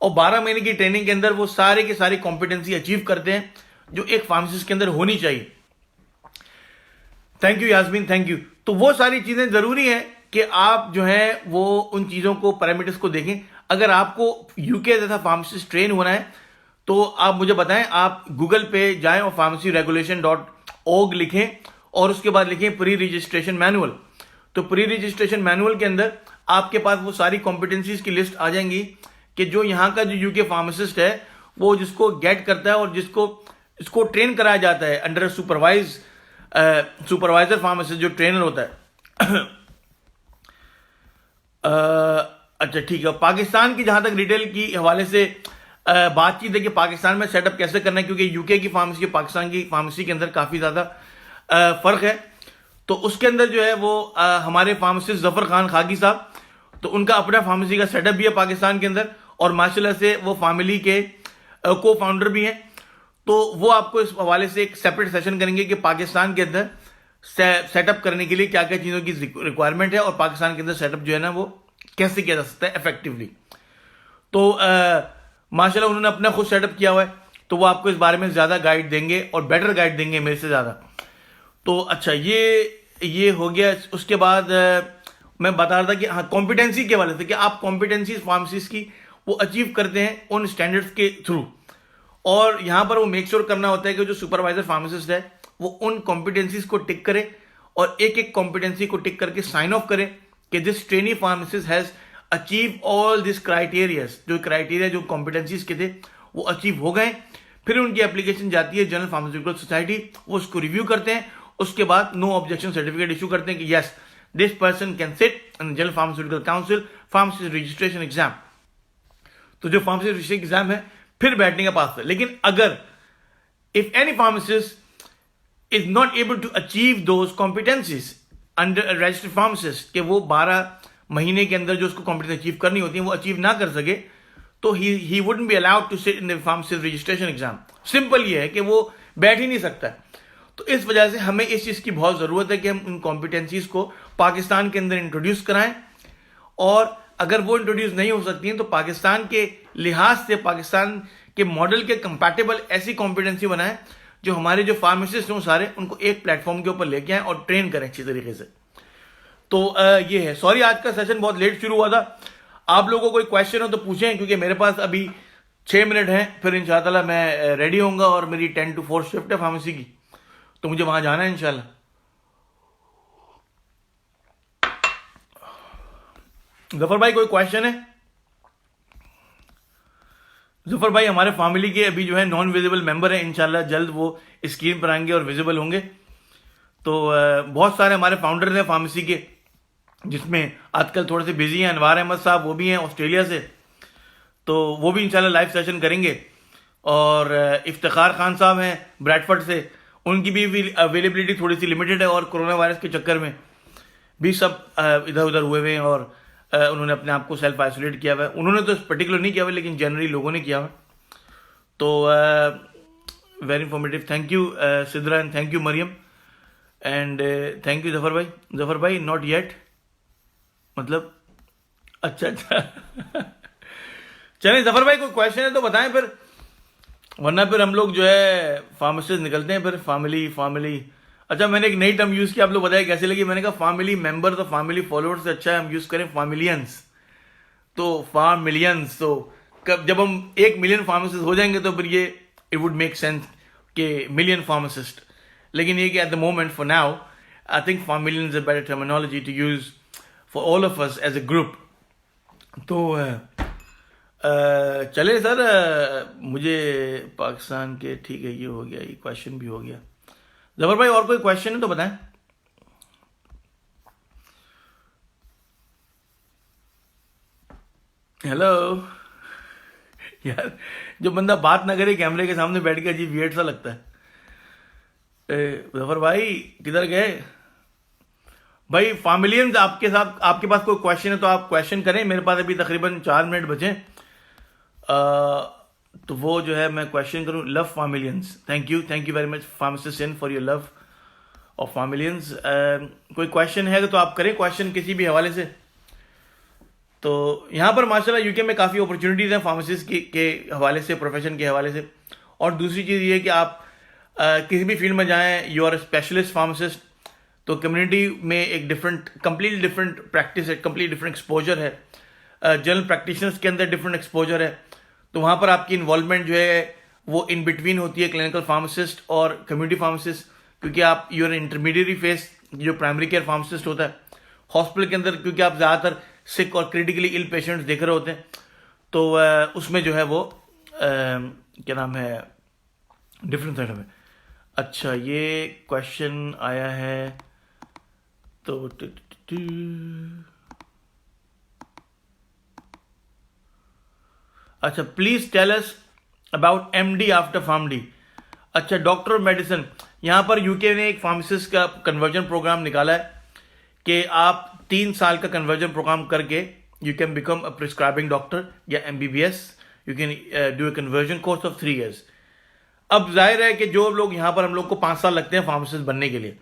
और 12 महीने की ट्रेनिंग के अंदर वो सारे के सारी कॉम्पिटेंसी अचीव करते हैं जो एक फार्मासिस्ट के अंदर होनी चाहिए। Thank you Yasmin, thank you. तो वो सारी चीजें जरूरी है कि आप जो है वो उन चीजों को, पैरामीटर्स को देखें। अगर आपको यूके जैसा फार्मासिस्ट ट्रेन होना है तो आप मुझे बताएं, आप गूगल पे जाएं और pharmacyregulation.org लिखें और उसके बाद लिखें प्री रजिस्ट्रेशन मैनुअल। तो प्री रजिस्ट्रेशन मैनुअल के अंदर आपके पास वो सारी कॉम्पिटेंसीज की लिस्ट आ जाएंगी कि जो यहाँ का जो यूके फार्मासिस्ट है वो जिसको गेट करता है और इसको ट्रेन कराया जाता है अंडर सुपरवाइजर फार्मासिस्ट, जो ट्रेनर होता है। अच्छा ठीक है। पाकिस्तान की जहां तक रिटेल की हवाले से बातचीत है कि पाकिस्तान में सेटअप कैसे करना है, क्योंकि यूके की फार्मेसी पाकिस्तान की फार्मेसी के अंदर काफी ज्यादा फर्क है। तो उसके अंदर जो है वो हमारे फार्मासिस्ट जफर खान खागी साहब, तो उनका अपना फार्मेसी का सेटअप भी है पाकिस्तान के अंदर, और माशाल्लाह से वो फैमिली के को फाउंडर भी हैं। तो वो आपको इस हवाले से एक सेपरेट सेशन करेंगे कि पाकिस्तान के अंदर सेटअप करने के लिए क्या क्या चीजों की रिक्वायरमेंट है और पाकिस्तान के अंदर सेटअप जो है ना वो कैसे किया जा सकता है इफेक्टिवली। तो माशाल्लाह उन्होंने अपना खुद सेटअप किया हुआ है, तो वो आपको इस बारे में ज्यादा गाइड देंगे और बेटर गाइड देंगे मेरे से ज्यादा। तो अच्छा ये हो गया। उसके बाद मैं बता रहा था कि हाँ, कॉम्पिटेंसी के हवाले से कि आप कॉम्पिटेंसीज फार्मेसिस्ट की वो अचीव करते हैं उन स्टैंडर्ड्स के थ्रू, और यहां पर वो मेक श्योर करना होता है कि जो सुपरवाइजर फार्मासिस्ट है वो उन कॉम्पिटेंसीज को टिक करे और एक एक कॉम्पिटेंसी को टिक करके साइन ऑफ करे कि this trainee pharmacist has achieve all this criterias, जो क्राइटेरिया जो कॉम्पिटेंसीज के थे वो अचीव हो गए। फिर उनकी एप्लीकेशन जाती है जनरल फार्मास्यूटिकल सोसाइटी, वो उसको रिव्यू करते हैं, उसके बाद नो ऑब्जेक्शन सर्टिफिकेट इशू करते हैं कि yes this person can sit in general pharmaceutical council pharmacist registration exam. तो जो फार्मेसी रजिस्ट्रेशन एग्जाम है फिर बैठने का पास है। लेकिन अगर if any pharmacist is not able to achieve those competencies under registered pharmacist, कि वो 12 महीने के अंदर जो उसको कॉम्पिटेंसी अचीव करनी होती है वो अचीव ना कर सके, तो he wouldn't be allowed to sit in the pharmacist registration exam. Simple ये है कि वो बैठ ही नहीं सकता। तो इस वजह से हमें इस चीज की बहुत जरूरत है कि हम उन कॉम्पिटेंसीज को पाकिस्तान के अंदर इंट्रोड्यूस कराएं, और अगर वो इंट्रोड्यूस नहीं हो सकती हैं तो पाकिस्तान के लिहाज से, पाकिस्तान के मॉडल के कंपैटिबल ऐसी कॉम्पिटेंसी बनाएं जो हमारे जो फार्मासिस्ट हैं सारे उनको एक प्लेटफॉर्म के ऊपर लेके आए और ट्रेन करें अच्छी तरीके से। तो ये है। सॉरी आज का सेशन बहुत लेट शुरू हुआ था। आप लोगों को कोई क्वेश्चन हो तो पूछें, क्योंकि मेरे पास अभी 6 मिनट हैं, फिर इंशाल्लाह मैं रेडी होऊंगा और मेरी 10 to 4 शिफ्ट है फार्मेसी की, तो मुझे वहां जाना है इंशाल्लाह। जफर भाई कोई क्वेश्चन है? जफर भाई हमारे फैमिली के अभी जो है नॉन विजिबल मेंबर है, इंशाल्लाह जल्द वो स्क्रीन पर आएंगे और विजिबल होंगे। तो बहुत सारे हमारे फाउंडर हैं फार्मेसी के, जिसमें आजकल थोड़े से बिजी हैं। अनवार अहमद साहब वो भी हैं ऑस्ट्रेलिया से, तो वो भी इंशाल्लाह लाइव सेशन करेंगे। और इफ्तिखार खान साहब हैं ब्रैडफर्ड से, उनकी भी अवेलेबिलिटी थोड़ी सी लिमिटेड है और कोरोना वायरस के चक्कर में भी सब इधर उधर हुए हुए हैं और उन्होंने अपने आप को सेल्फ आइसोलेट किया हुआ है। उन्होंने तो पर्टिकुलर नहीं किया हुआ, लेकिन जनरली लोगों ने किया हुआ। तो very informative, thank you Sidra and thank you Maryam and thank you Zafar भाई। जफर भाई नॉट येट, मतलब अच्छा चलें जफर भाई कोई क्वेश्चन है तो बताएं फिर, वरना फिर हम लोग जो है फार्मासिस्ट निकलते हैं फिर फैमिली। अच्छा मैंने एक नई टर्म यूज किया, आप लोग बताइए कैसे लगी। मैंने कहा फैमिली मेंबर तो फैमिली फॉलोअर्स से अच्छा है हम यूज करें फैमिलियंस। तो फैमिलियंस, तो जब हम 1 मिलियन फार्मासिस्ट हो जाएंगे तो फिर ये इट वुड मेक सेंस कि मिलियन फार्मासिस्ट। लेकिन ये कि at the moment for now I think familians is a better terminology to use for all of us as a group. तो चले सर, मुझे पाकिस्तान के ठीक है ये हो गया, ये क्वेश्चन भी हो गया। जबर भाई और कोई क्वेश्चन है तो बताएं। हेलो यार, जो बंदा बात ना करे कैमरे के सामने बैठ के अजीब वियर्ड सा लगता है। जफर भाई किधर गए भाई? फैमिलियंस आपके साथ, आपके पास कोई क्वेश्चन है तो आप क्वेश्चन करें। मेरे पास अभी तकरीबन 4 मिनट बचे, तो वो जो है मैं क्वेश्चन करूं। Love families, thank you very much pharmacist in for your love of families. कोई क्वेश्चन है तो आप करें क्वेश्चन किसी भी हवाले से। तो यहाँ पर माशाल्लाह यूके में काफ़ी अपॉर्चुनिटीज़ हैं फार्मासिस्ट के हवाले से, प्रोफेशन के हवाले से। और दूसरी चीज़ ये है कि आप किसी भी फील्ड में जाएं, you are a specialist pharmacist, तो कम्युनिटी में एक कंप्लीटली डिफरेंट प्रैक्टिस है, कंप्लीट डिफरेंट एक्सपोजर है। जनरल प्रैक्टिशनर्स के अंदर डिफरेंट एक्सपोजर है, तो वहाँ पर आपकी इन्वॉल्वमेंट जो है वो इन बिटवीन होती है क्लिनिकल फार्मासिस्ट और कम्युनिटी फार्मासिस्ट, क्योंकि आप यूर इंटरमीडिएटरी फेस जो प्राइमरी केयर फार्मासिस्ट होता है हॉस्पिटल के अंदर, क्योंकि आप ज़्यादातर सिक और क्रिटिकली इल पेशेंट्स देख रहे होते हैं, तो उसमें जो है वो क्या नाम है, डिफरेंट सेटअप है। अच्छा, ये क्वेश्चन आया है तो अच्छा, please tell us about MD after PharmD. अच्छा, डॉक्टर ऑफ मेडिसिन, यहाँ पर यूके ने एक फार्मासिस्ट का कन्वर्जन प्रोग्राम निकाला है कि आप 3 साल का कन्वर्जन प्रोग्राम करके you can become a prescribing doctor या MBBS, you can do a conversion course of 3 years। अब जाहिर है कि जो लोग यहाँ पर हम लोग को 5 साल लगते हैं फार्मासिस्ट बनने के लिए,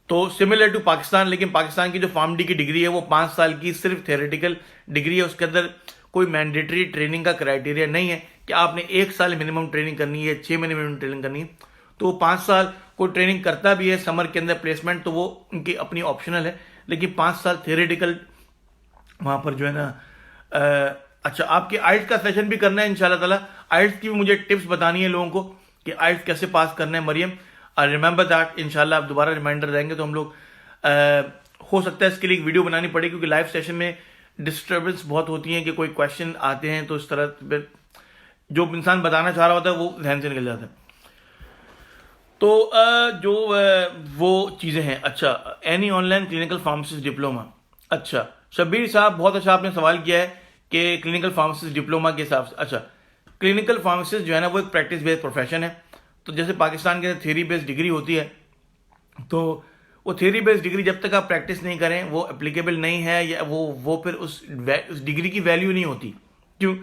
तो सिमिलर टू पाकिस्तान, लेकिन पाकिस्तान की जो फार्मडी की डिग्री है वो 5 साल की सिर्फ थ्योरेटिकल डिग्री है। उसके अंदर कोई मैंडेटरी ट्रेनिंग का क्राइटेरिया नहीं है कि आपने 1 साल मिनिमम ट्रेनिंग करनी है, 6 महीने मिनिमम ट्रेनिंग करनी है। तो 5 साल कोई ट्रेनिंग करता भी है समर के अंदर प्लेसमेंट, तो वो उनकी अपनी ऑप्शनल है, लेकिन 5 साल थ्योरेटिकल वहाँ पर जो है ना। अच्छा, आपके आइल्स का सेशन भी करना है इंशाल्लाह ताला। आइल्स की भी मुझे टिप्स बतानी है लोगों को कि आइल्स कैसे पास करना है। मरियम, आई रिमेंबर दैट, इंशाल्लाह आप दोबारा रिमाइंडर देंगे तो हम लोग हो सकता है इसके लिए एक वीडियो बनानी पड़े, क्योंकि लाइव सेशन में डिस्टर्बेंस बहुत होती है कि कोई क्वेश्चन आते हैं तो इस तरह जो इंसान बताना चाह रहा होता है वो ध्यान से निकल जाता है। तो जो वो चीज़ें हैं। अच्छा, any online clinical pharmacist diploma. अच्छा शब्बीर साहब, बहुत अच्छा आपने सवाल किया है कि क्लिनिकल फार्मासिस्ट डिप्लोमा के हिसाब से। अच्छा, क्लिनिकल फार्मासिस्ट जो है ना वो एक प्रैक्टिस बेस्ड प्रोफेशन है। तो जैसे पाकिस्तान के अंदर थ्योरी बेस्ड डिग्री होती है, तो वो थ्योरी बेस्ड डिग्री जब तक आप प्रैक्टिस नहीं करें वो एप्लीकेबल नहीं है, या वो फिर उस डिग्री की वैल्यू नहीं होती। क्यों?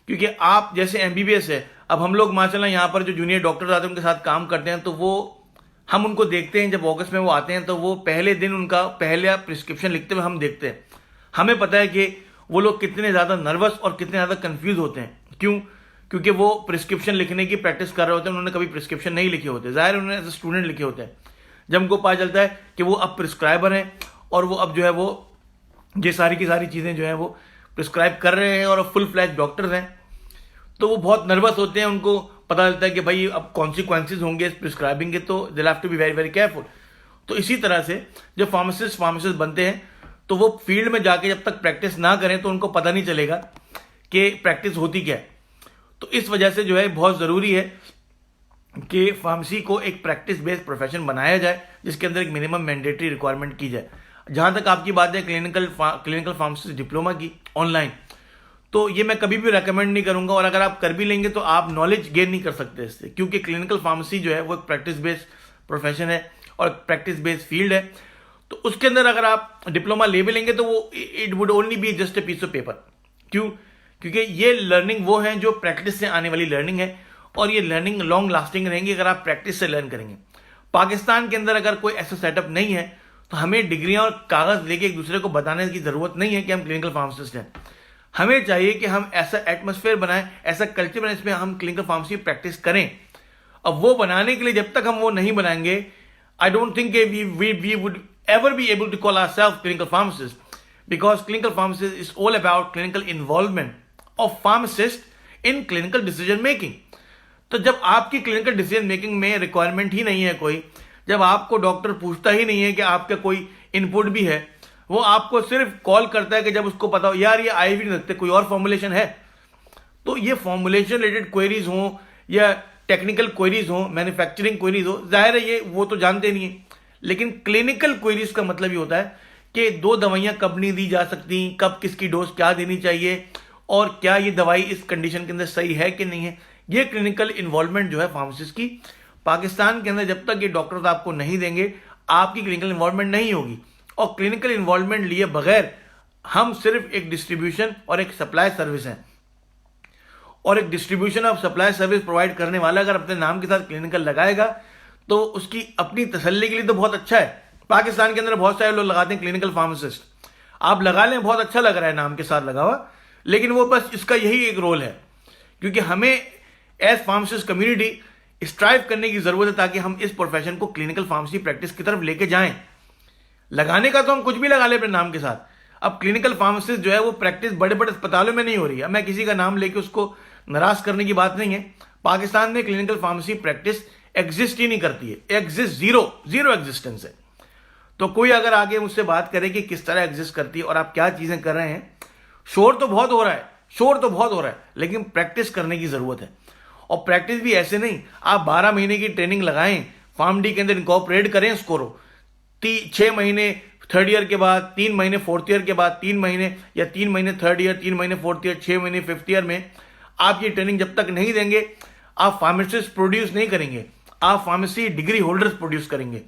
क्योंकि आप जैसे MBBS है, अब हम लोग माशाल्लाह यहाँ पर जो जूनियर डॉक्टर्स आते हैं उनके साथ काम करते हैं, तो वो हम उनको देखते हैं, जब अगस्त में वो आते हैं तो वो पहले दिन उनका पहला प्रिस्क्रिप्शन लिखते हुए हम देखते हैं। हमें पता है कि वो लोग कितने ज़्यादा नर्वस और कितने ज़्यादा कंफ्यूज होते हैं। क्यों? क्योंकि वो प्रिस्क्रिप्शन लिखने की प्रैक्टिस कर रहे होते हैं, उन्होंने कभी प्रिस्क्रिप्शन नहीं लिखे होते, ज़ाहिर उन्होंने एज ए स्टूडेंट लिखे होते हैं। जब उनको पता चलता है कि वो अब प्रिस्क्राइबर हैं और वो अब जो है वो ये सारी की सारी चीज़ें जो है वो प्रिस्क्राइब कर रहे हैं और अब फुल फ्लैश डॉक्टर्स हैं, तो वो बहुत नर्वस होते हैं। उनको पता चलता है कि भाई अब कॉन्सिक्वेंसेज होंगे इस प्रिस्क्राइबिंग के, तो they have to be very very careful. तो इसी तरह से जब फार्मासिस्ट बनते हैं तो वो फील्ड में जाके जब तक प्रैक्टिस ना करें तो उनको पता नहीं चलेगा कि प्रैक्टिस होती क्या है। तो इस वजह से जो है बहुत ज़रूरी है कि फार्मेसी को एक प्रैक्टिस बेस्ड प्रोफेशन बनाया जाए, जिसके अंदर एक मिनिमम मैंडेटरी रिक्वायरमेंट की जाए। जहाँ तक आपकी बात है क्लिनिकल फार्मेसिस्ट डिप्लोमा की ऑनलाइन, तो ये मैं कभी भी रेकमेंड नहीं करूंगा, और अगर आप कर भी लेंगे तो आप नॉलेज गेन नहीं कर सकते इससे, क्योंकि क्लिनिकल फार्मेसी जो है वो एक प्रैक्टिस बेस्ड प्रोफेशन है और प्रैक्टिस बेस्ड फील्ड है। तो उसके अंदर अगर आप डिप्लोमा ले भी लेंगे तो वो it would only be just a piece of paper. क्यों? क्योंकि ये लर्निंग वो है जो प्रैक्टिस से आने वाली लर्निंग है, और ये लर्निंग लॉन्ग लास्टिंग रहेंगी अगर आप प्रैक्टिस से लर्न करेंगे। पाकिस्तान के अंदर अगर कोई ऐसा सेटअप नहीं है तो हमें डिग्रियां और कागज लेके एक दूसरे को बताने की जरूरत नहीं है कि हम क्लिनिकल फार्मासिस्ट हैं। हमें चाहिए कि हम ऐसा एटमॉस्फेयर बनाएं, ऐसा कल्चर बनाएं इसमें हम क्लिनिकल फार्मेसी प्रैक्टिस करें। अब वो बनाने के लिए जब तक हम वो नहीं बनाएंगे, I don't think we would ever be able to call ourselves clinical pharmacists, because clinical pharmacist is all about clinical involvement of pharmacist in clinical decision making। तो जब आपकी clinical decision making में requirement ही नहीं है कोई, जब आपको डॉक्टर पूछता ही नहीं है कि आपका कोई इनपुट भी है, वो आपको सिर्फ कॉल करता है कि जब उसको पता हो यार ये IV नहीं रखते, कोई और फॉर्मुलेशन है, तो ये फॉर्मुलेशन रिलेटेड क्वेरीज हो या टेक्निकल क्वेरीज हो, मैन्युफैक्चरिंग क्वेरीज हो, जाहिर है ये वो तो जानते नहीं है। लेकिन क्लिनिकल क्वेरीज का मतलब ये होता है कि 2 दवाइयां कब नहीं दी जा सकती, कब किसकी डोज क्या देनी चाहिए, और क्या ये दवाई इस कंडीशन के अंदर सही है कि नहीं है। ये क्लिनिकल इन्वॉल्वमेंट जो है फार्मासिस्ट की, पाकिस्तान के अंदर जब तक ये डॉक्टर्स आपको नहीं देंगे, आपकी क्लिनिकल इन्वॉल्वमेंट नहीं होगी। और क्लिनिकल इन्वॉल्वमेंट लिए बगैर हम सिर्फ एक डिस्ट्रीब्यूशन और एक सप्लाई सर्विस है, और एक distribution of supply service provide करने वाला अगर अपने नाम के साथ क्लिनिकल लगाएगा तो उसकी अपनी तसल्ली के लिए तो बहुत अच्छा है। पाकिस्तान के अंदर बहुत सारे लोग लगाते हैं क्लिनिकल फार्मासिस्ट, आप लगा लें, बहुत अच्छा लग रहा है नाम के साथ लगा हुआ, लेकिन वो बस इसका यही एक रोल है, क्योंकि हमें एज फार्मासिस्ट कम्युनिटी स्ट्राइव करने की जरूरत है ताकि हम इस प्रोफेशन को क्लिनिकल फार्मेसी प्रैक्टिस की तरफ लेके जाएं। लगाने का तो हम कुछ भी लगा ले अपने नाम के साथ। अब क्लिनिकल फार्मासिस्ट जो है वो प्रैक्टिस बड़े बड़े अस्पतालों में नहीं हो रही है। मैं किसी का नाम लेके उसको नाराज करने की बात नहीं है। पाकिस्तान में क्लिनिकल फार्मेसी प्रैक्टिस एग्जिस्ट ही नहीं करती है, एग्जिस्ट जीरो एग्जिस्टेंस है। तो कोई अगर आगे मुझसे बात करे कि किस तरह एग्जिस्ट करती है और आप क्या चीजें कर रहे हैं, शोर तो बहुत हो रहा है, लेकिन प्रैक्टिस करने की जरूरत है। और प्रैक्टिस भी ऐसे नहीं, आप 12 महीने की ट्रेनिंग लगाएं, फार्म डी के अंदर इनकॉर्पोरेट करें इसको, 6 महीने थर्ड ईयर के बाद, 3 महीने फोर्थ ईयर के बाद, 3 महीने या 3 महीने थर्ड ईयर, 3 महीने फोर्थ ईयर, 6 महीने फिफ्थ ईयर में आप ये ट्रेनिंग जब तक नहीं देंगे, आप फार्मासिस्ट प्रोड्यूस नहीं करेंगे, आप फार्मेसी डिग्री होल्डर्स प्रोड्यूस करेंगे।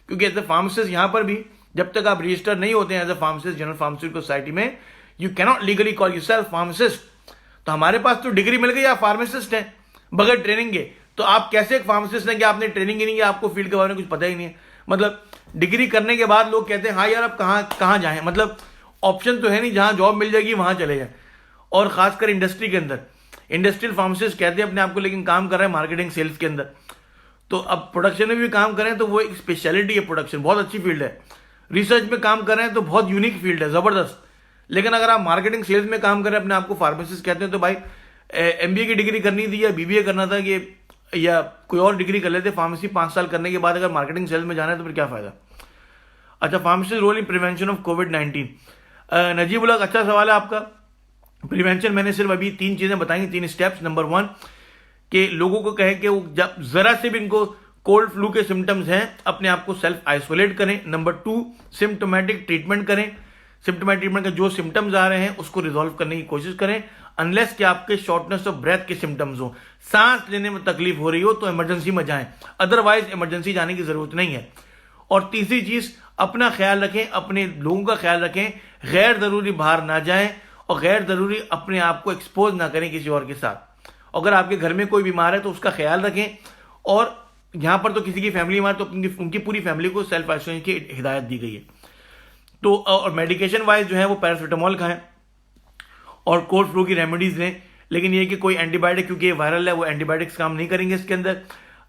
क्योंकि एज ए फार्मासिस्ट यहां पर भी जब तक आप रजिस्टर नहीं होते हैं as a pharmacist general pharmaceutical society में, you cannot legally call yourself pharmacist. तो हमारे पास तो डिग्री मिल गई, आप फार्मासिस्ट हैं बगैर ट्रेनिंग के, तो आप कैसे एक फार्मासिस्ट हैं कि आपने ट्रेनिंग ही नहीं है, आपको फील्ड के बारे में कुछ पता ही नहीं है। मतलब डिग्री करने के बाद लोग कहते हैं हाँ यार अब कहां जाएं, मतलब ऑप्शन तो है नहीं, जहां जॉब मिल जाएगी वहां चले जाएं। और खासकर इंडस्ट्री के अंदर इंडस्ट्रियल फार्मासिस्ट कहते हैं अपने आप को, लेकिन काम कर रहे हैं मार्केटिंग सेल्स के अंदर। तो अब प्रोडक्शन में भी काम करें तो वो एक स्पेशलिटी है, प्रोडक्शन बहुत अच्छी फील्ड है। रिसर्च में काम कर रहे हैं तो बहुत यूनिक फील्ड है, जबरदस्त। लेकिन अगर आप मार्केटिंग सेल्स में काम करें, अपने आप को फार्मासिस्ट कहते हैं, तो भाई एमबीए की डिग्री करनी थी या बीबीए करना था कि या कोई और डिग्री कर लेते। फार्मेसी 5 साल करने के बाद अगर मार्केटिंग सेल्स में जाना है तो फिर क्या फायदा। अच्छा, pharmacist role in prevention of कोविड-19, नजीबुल हक, अच्छा सवाल है आपका। प्रिवेंशन मैंने सिर्फ अभी 3 चीजें बताई, 3 स्टेप्स। नंबर 1 कि लोगों को कहें कि वो जब जरा से भी इनको कोल्ड फ्लू के सिम्टम्स हैं, अपने आप को सेल्फ आइसोलेट करें। नंबर 2 सिम्टोमेटिक ट्रीटमेंट करें, सिम्टोमेटिक ट्रीटमेंट के जो सिम्टम्स आ रहे हैं उसको रिजॉल्व करने की कोशिश करें, अनलेस कि आपके शॉर्टनेस ऑफ ब्रेथ के सिम्टम्स हो, सांस लेने में तकलीफ हो रही हो तो इमरजेंसी में जाएं, अदरवाइज इमरजेंसी जाने की जरूरत नहीं है। और तीसरी चीज, अपना ख्याल रखें, अपने लोगों का ख्याल रखें, गैर जरूरी बाहर ना जाएं और गैर जरूरी अपने आप को एक्सपोज ना करें किसी और के साथ। अगर आपके घर में कोई बीमार है तो उसका ख्याल रखें, और यहां पर तो किसी की फैमिली बीमार तो उनकी पूरी फैमिली को सेल्फ आइसोलेशन की हिदायत दी गई है। तो और मेडिकेशन वाइज जो है वो पैरासिटामोल खाएं और कोल्ड फ्लू की रेमेडीज लें, लेकिन ये कि कोई एंटीबायोटिक, क्योंकि ये वायरल है, वो एंटीबायोटिक्स काम नहीं करेंगे इसके अंदर।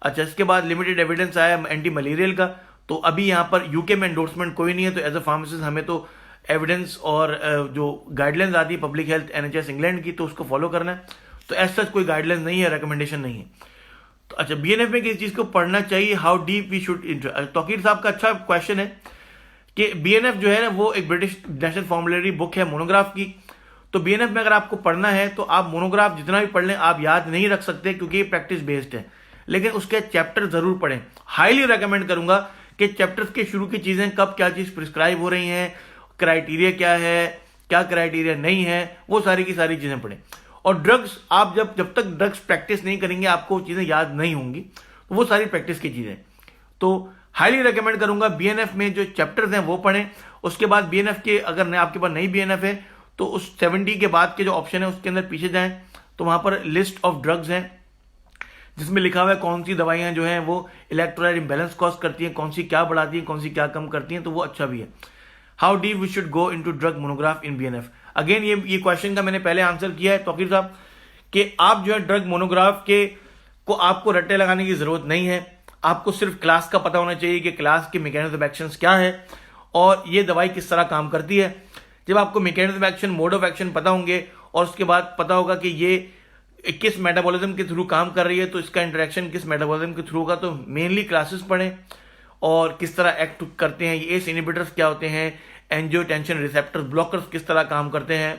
अच्छा, इसके बाद लिमिटेड एविडेंस आया एंटी मलेरियल का, तो अभी यहाँ पर यूके में एंडोर्समेंट कोई नहीं है, तो एज अ फार्मासिस्ट हमें तो एविडेंस और जो गाइडलाइंस आती है पब्लिक हेल्थ NHS इंग्लैंड की, तो उसको फॉलो करना है। तो एज सच कोई गाइडलाइंस नहीं है, रिकमेंडेशन नहीं है। तो अच्छा, BNF में किस चीज को पढ़ना चाहिए, how deep we should Tauqeer साहब का अच्छा क्वेश्चन है कि BNF जो है ना वो एक ब्रिटिश नेशनल फॉर्मुलरी बुक है मोनोग्राफ की। तो BNF में अगर आपको पढ़ना है तो आप मोनोग्राफ जितना भी पढ़ लें आप याद नहीं रख सकते, क्योंकि ये प्रैक्टिस बेस्ड है, लेकिन उसके चैप्टर जरूर पढ़ें। हाईली रेकमेंड करूंगा कि चैप्टर्स के शुरू की चीजें, कब क्या चीज प्रिस्क्राइब हो रही हैं, क्राइटेरिया क्या है, क्या क्राइटेरिया नहीं है, वो सारी की सारी चीजें पढ़ें। और ड्रग्स, आप जब तक ड्रग्स प्रैक्टिस नहीं करेंगे आपको चीजें याद नहीं होंगी, तो वो सारी प्रैक्टिस की चीजें। तो हाईली रेकमेंड करूंगा BNF में जो चैप्टर्स हैं वो पढ़ें। उसके बाद BNF के अगर आपके पास नई BNF है तो उस 70 के बाद के जो ऑप्शन है उसके अंदर पीछे जाएं, तो वहां पर लिस्ट ऑफ ड्रग्स हैं जिसमें लिखा हुआ है कौन सी दवाइयां जो हैं वो इलेक्ट्रोलाइट इंबैलेंस कॉज करती हैं, कौन सी क्या बढ़ाती हैं, कौन सी क्या कम करती हैं, तो वो अच्छा भी है। How deep we should go into drug monograph in BNF। Again ये क्वेश्चन का मैंने पहले आंसर किया है तौकीर साहब कि आप जो है ड्रग मोनोग्राफ के को आपको रट्टे लगाने की जरूरत नहीं है, आपको सिर्फ क्लास का पता होना चाहिए कि क्लास के मैकेनिज्म ऑफ एक्शन क्या है और ये दवाई किस तरह काम करती है। जब आपको mechanism of action, mode of action पता होंगे और उसके बाद पता होगा कि ये किस मेटाबॉलिज्म के थ्रू काम कर रही है, तो इसका इंटरेक्शन किस मेटाबॉलिज्म के थ्रू होगा, तो मेनली क्लासेस पढ़ें और किस तरह एक्ट करते हैं, ये एस इनहिबिटर्स क्या होते हैं, एंजियोटेंशन रिसेप्टर्स ब्लॉकर्स किस तरह काम करते हैं,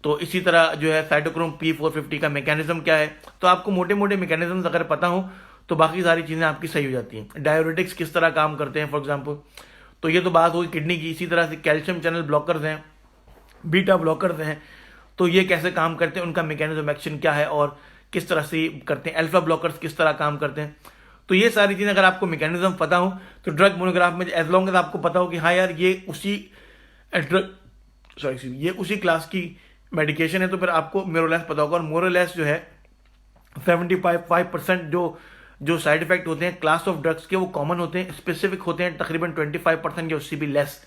तो इसी तरह जो है साइटोक्रोम P450 का मैकेनिज्म क्या है। तो आपको मोटे मोटे मैकेनिज्म अगर पता हो तो बाकी सारी चीजें आपकी सही हो जाती हैं। डायोरेटिक्स किस तरह काम करते हैं फॉर एग्जांपल, तो ये तो बात होगी किडनी की। इसी तरह से कैल्शियम चैनल ब्लॉकर्स हैं, बीटा ब्लॉकर्स हैं, तो ये कैसे काम करते हैं, उनका मैकेनिज्म एक्शन क्या है और किस तरह से करते हैं, अल्फा ब्लॉकर्स किस तरह काम करते हैं। तो ये सारी चीज़ें अगर आपको मैकेनिज्म पता हो तो ड्रग मोनोग्राफ में एज लॉन्ग एज आपको पता हो कि हाँ यार ये उसी उसी क्लास की मेडिकेशन है, तो फिर आपको मोरलेस पता होगा। और मोरलेस जो है 75% जो साइड इफेक्ट होते हैं क्लास ऑफ ड्रग्स के वो कॉमन होते हैं, स्पेसिफिक होते हैं तकरीबन 25% या उससे भी लेस।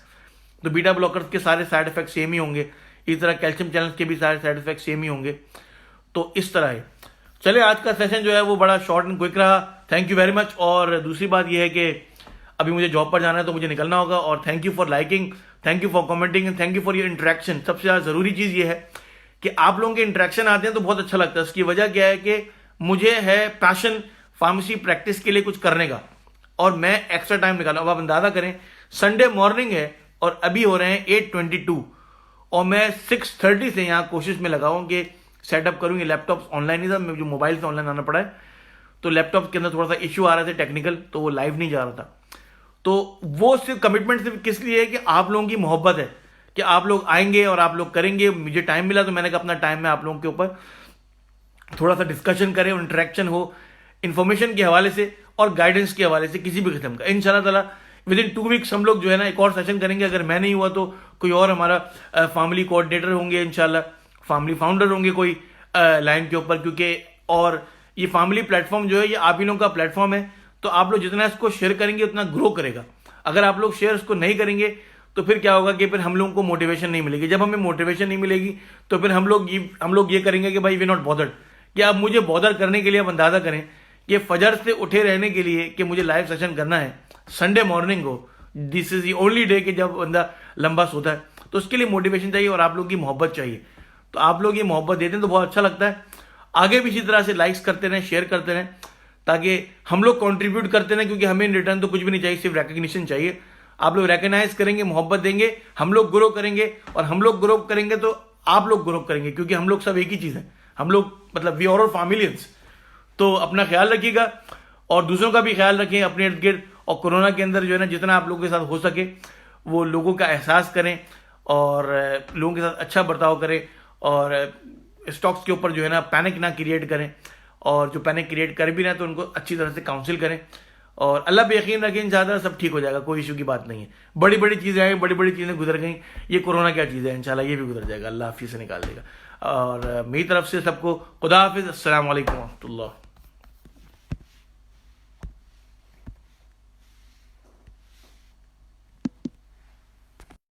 तो बीटा ब्लॉकर्स के सारे साइड इफेक्ट सेम ही होंगे, इस तरह कैल्शियम चैनल्स के भी सारे साइड इफेक्ट सेम ही होंगे। तो इस तरह है। चलिए आज का सेशन जो है वो बड़ा शॉर्ट एंड क्विक रहा, थैंक यू वेरी मच। और दूसरी बात यह है कि अभी मुझे जॉब पर जाना है तो मुझे निकलना होगा। और thank you for liking, thank you for commenting and thank you for your interaction. सबसे ज़्यादा ज़रूरी चीज़ ये है कि आप लोगों के इंटरेक्शन आते हैं तो बहुत अच्छा लगता है। इसकी वजह क्या है कि मुझे है पैशन फार्मेसी प्रैक्टिस के लिए कुछ करने का, और मैं एक्स्ट्रा टाइम निकाला। अब आप अंदाजा करें संडे मॉर्निंग है और अभी हो रहे हैं 8:22 और मैं 6:30 से यहाँ कोशिश में लगा हूँ कि सेटअप करूँ। ये लैपटॉप ऑनलाइन ही था, जो मोबाइल से ऑनलाइन आना पड़ा है, तो लैपटॉप के अंदर थोड़ा सा इश्यू आ रहे थे टेक्निकल, तो वो लाइव नहीं जा रहा था। तो वो सिर्फ कमिटमेंट सिर्फ किस लिए है कि आप लोगों की मोहब्बत है कि आप लोग आएंगे और आप लोग करेंगे। मुझे टाइम मिला तो मैंने कहा अपना टाइम में आप लोगों के ऊपर थोड़ा सा डिस्कशन करें और इंटरेक्शन हो इन्फॉर्मेशन के हवाले से और गाइडेंस के हवाले से किसी भी किस्म का। इंशाल्लाह ताला विद इन 2 वीक्स हम लोग जो है ना एक और सेशन करेंगे। अगर मैं नहीं हुआ तो कोई और हमारा फैमिली कोऑर्डिनेटर होंगे, इंशाल्लाह फैमिली फाउंडर होंगे कोई लाइन के ऊपर, क्योंकि और ये फैमिली प्लेटफॉर्म जो है ये आप ही लोगों का प्लेटफॉर्म है। तो आप लोग जितना इसको शेयर करेंगे उतना ग्रो करेगा। अगर आप लोग शेयर इसको नहीं करेंगे तो फिर क्या होगा कि फिर हम लोगों को मोटिवेशन नहीं मिलेगी। जब हमें मोटिवेशन नहीं मिलेगी तो फिर हम लोग ये करेंगे कि भाई वी नॉट बॉदर्ड, कि आप मुझे बॉदर करने के लिए आप अंदाजा करें कि फजर से उठे रहने के लिए कि मुझे लाइव सेशन करना है संडे मॉर्निंग को, this is the only day कि जब बंदा लंबा सोता है, तो उसके लिए मोटिवेशन चाहिए और आप लोगों की मोहब्बत चाहिए। तो आप लोग ये मोहब्बत देते हैं तो बहुत अच्छा लगता है। आगे भी इसी तरह से लाइक्स करते रहें, शेयर करते रहें, ताकि हम लोग कंट्रीब्यूट करते रहें, क्योंकि हमें इन रिटर्न तो कुछ भी नहीं चाहिए, सिर्फ रिकग्निशन चाहिए। आप लोग रिकग्नाइज करेंगे, मोहब्बत देंगे, हम लोग ग्रो करेंगे, और हम लोग ग्रो करेंगे तो आप लोग ग्रो करेंगे, क्योंकि हम लोग सब एक ही चीज़ है। हम लोग मतलब वी आर ऑल फैमिलियंस। तो अपना ख्याल रखिएगा और दूसरों का भी ख्याल रखें अपने इर्द गिर्द। और कोरोना के अंदर जो है ना जितना आप लोगों के साथ हो सके वो लोगों का एहसास करें और लोगों के साथ अच्छा बर्ताव करें, और स्टॉक्स के ऊपर जो है ना पैनिक ना क्रिएट करें, और जो पैनिक क्रिएट कर भी रहे हैं तो उनको अच्छी तरह से काउंसिल करें। और अल्लाह पे यकीन रखें, इंशाल्लाह सब ठीक हो जाएगा, कोई इशू की बात नहीं है। बड़ी बड़ी चीज़ें आई, बड़ी बड़ी चीज़ें गुजर गई, ये कोरोना क्या चीज़ है, इंशाल्लाह ये भी गुजर जाएगा, अल्लाह हाफिज़ से निकाल देगा। और मेरी तरफ से सबको खुदा हाफिज़, अस्सलाम वालेकुम व रहमतुल्लाह।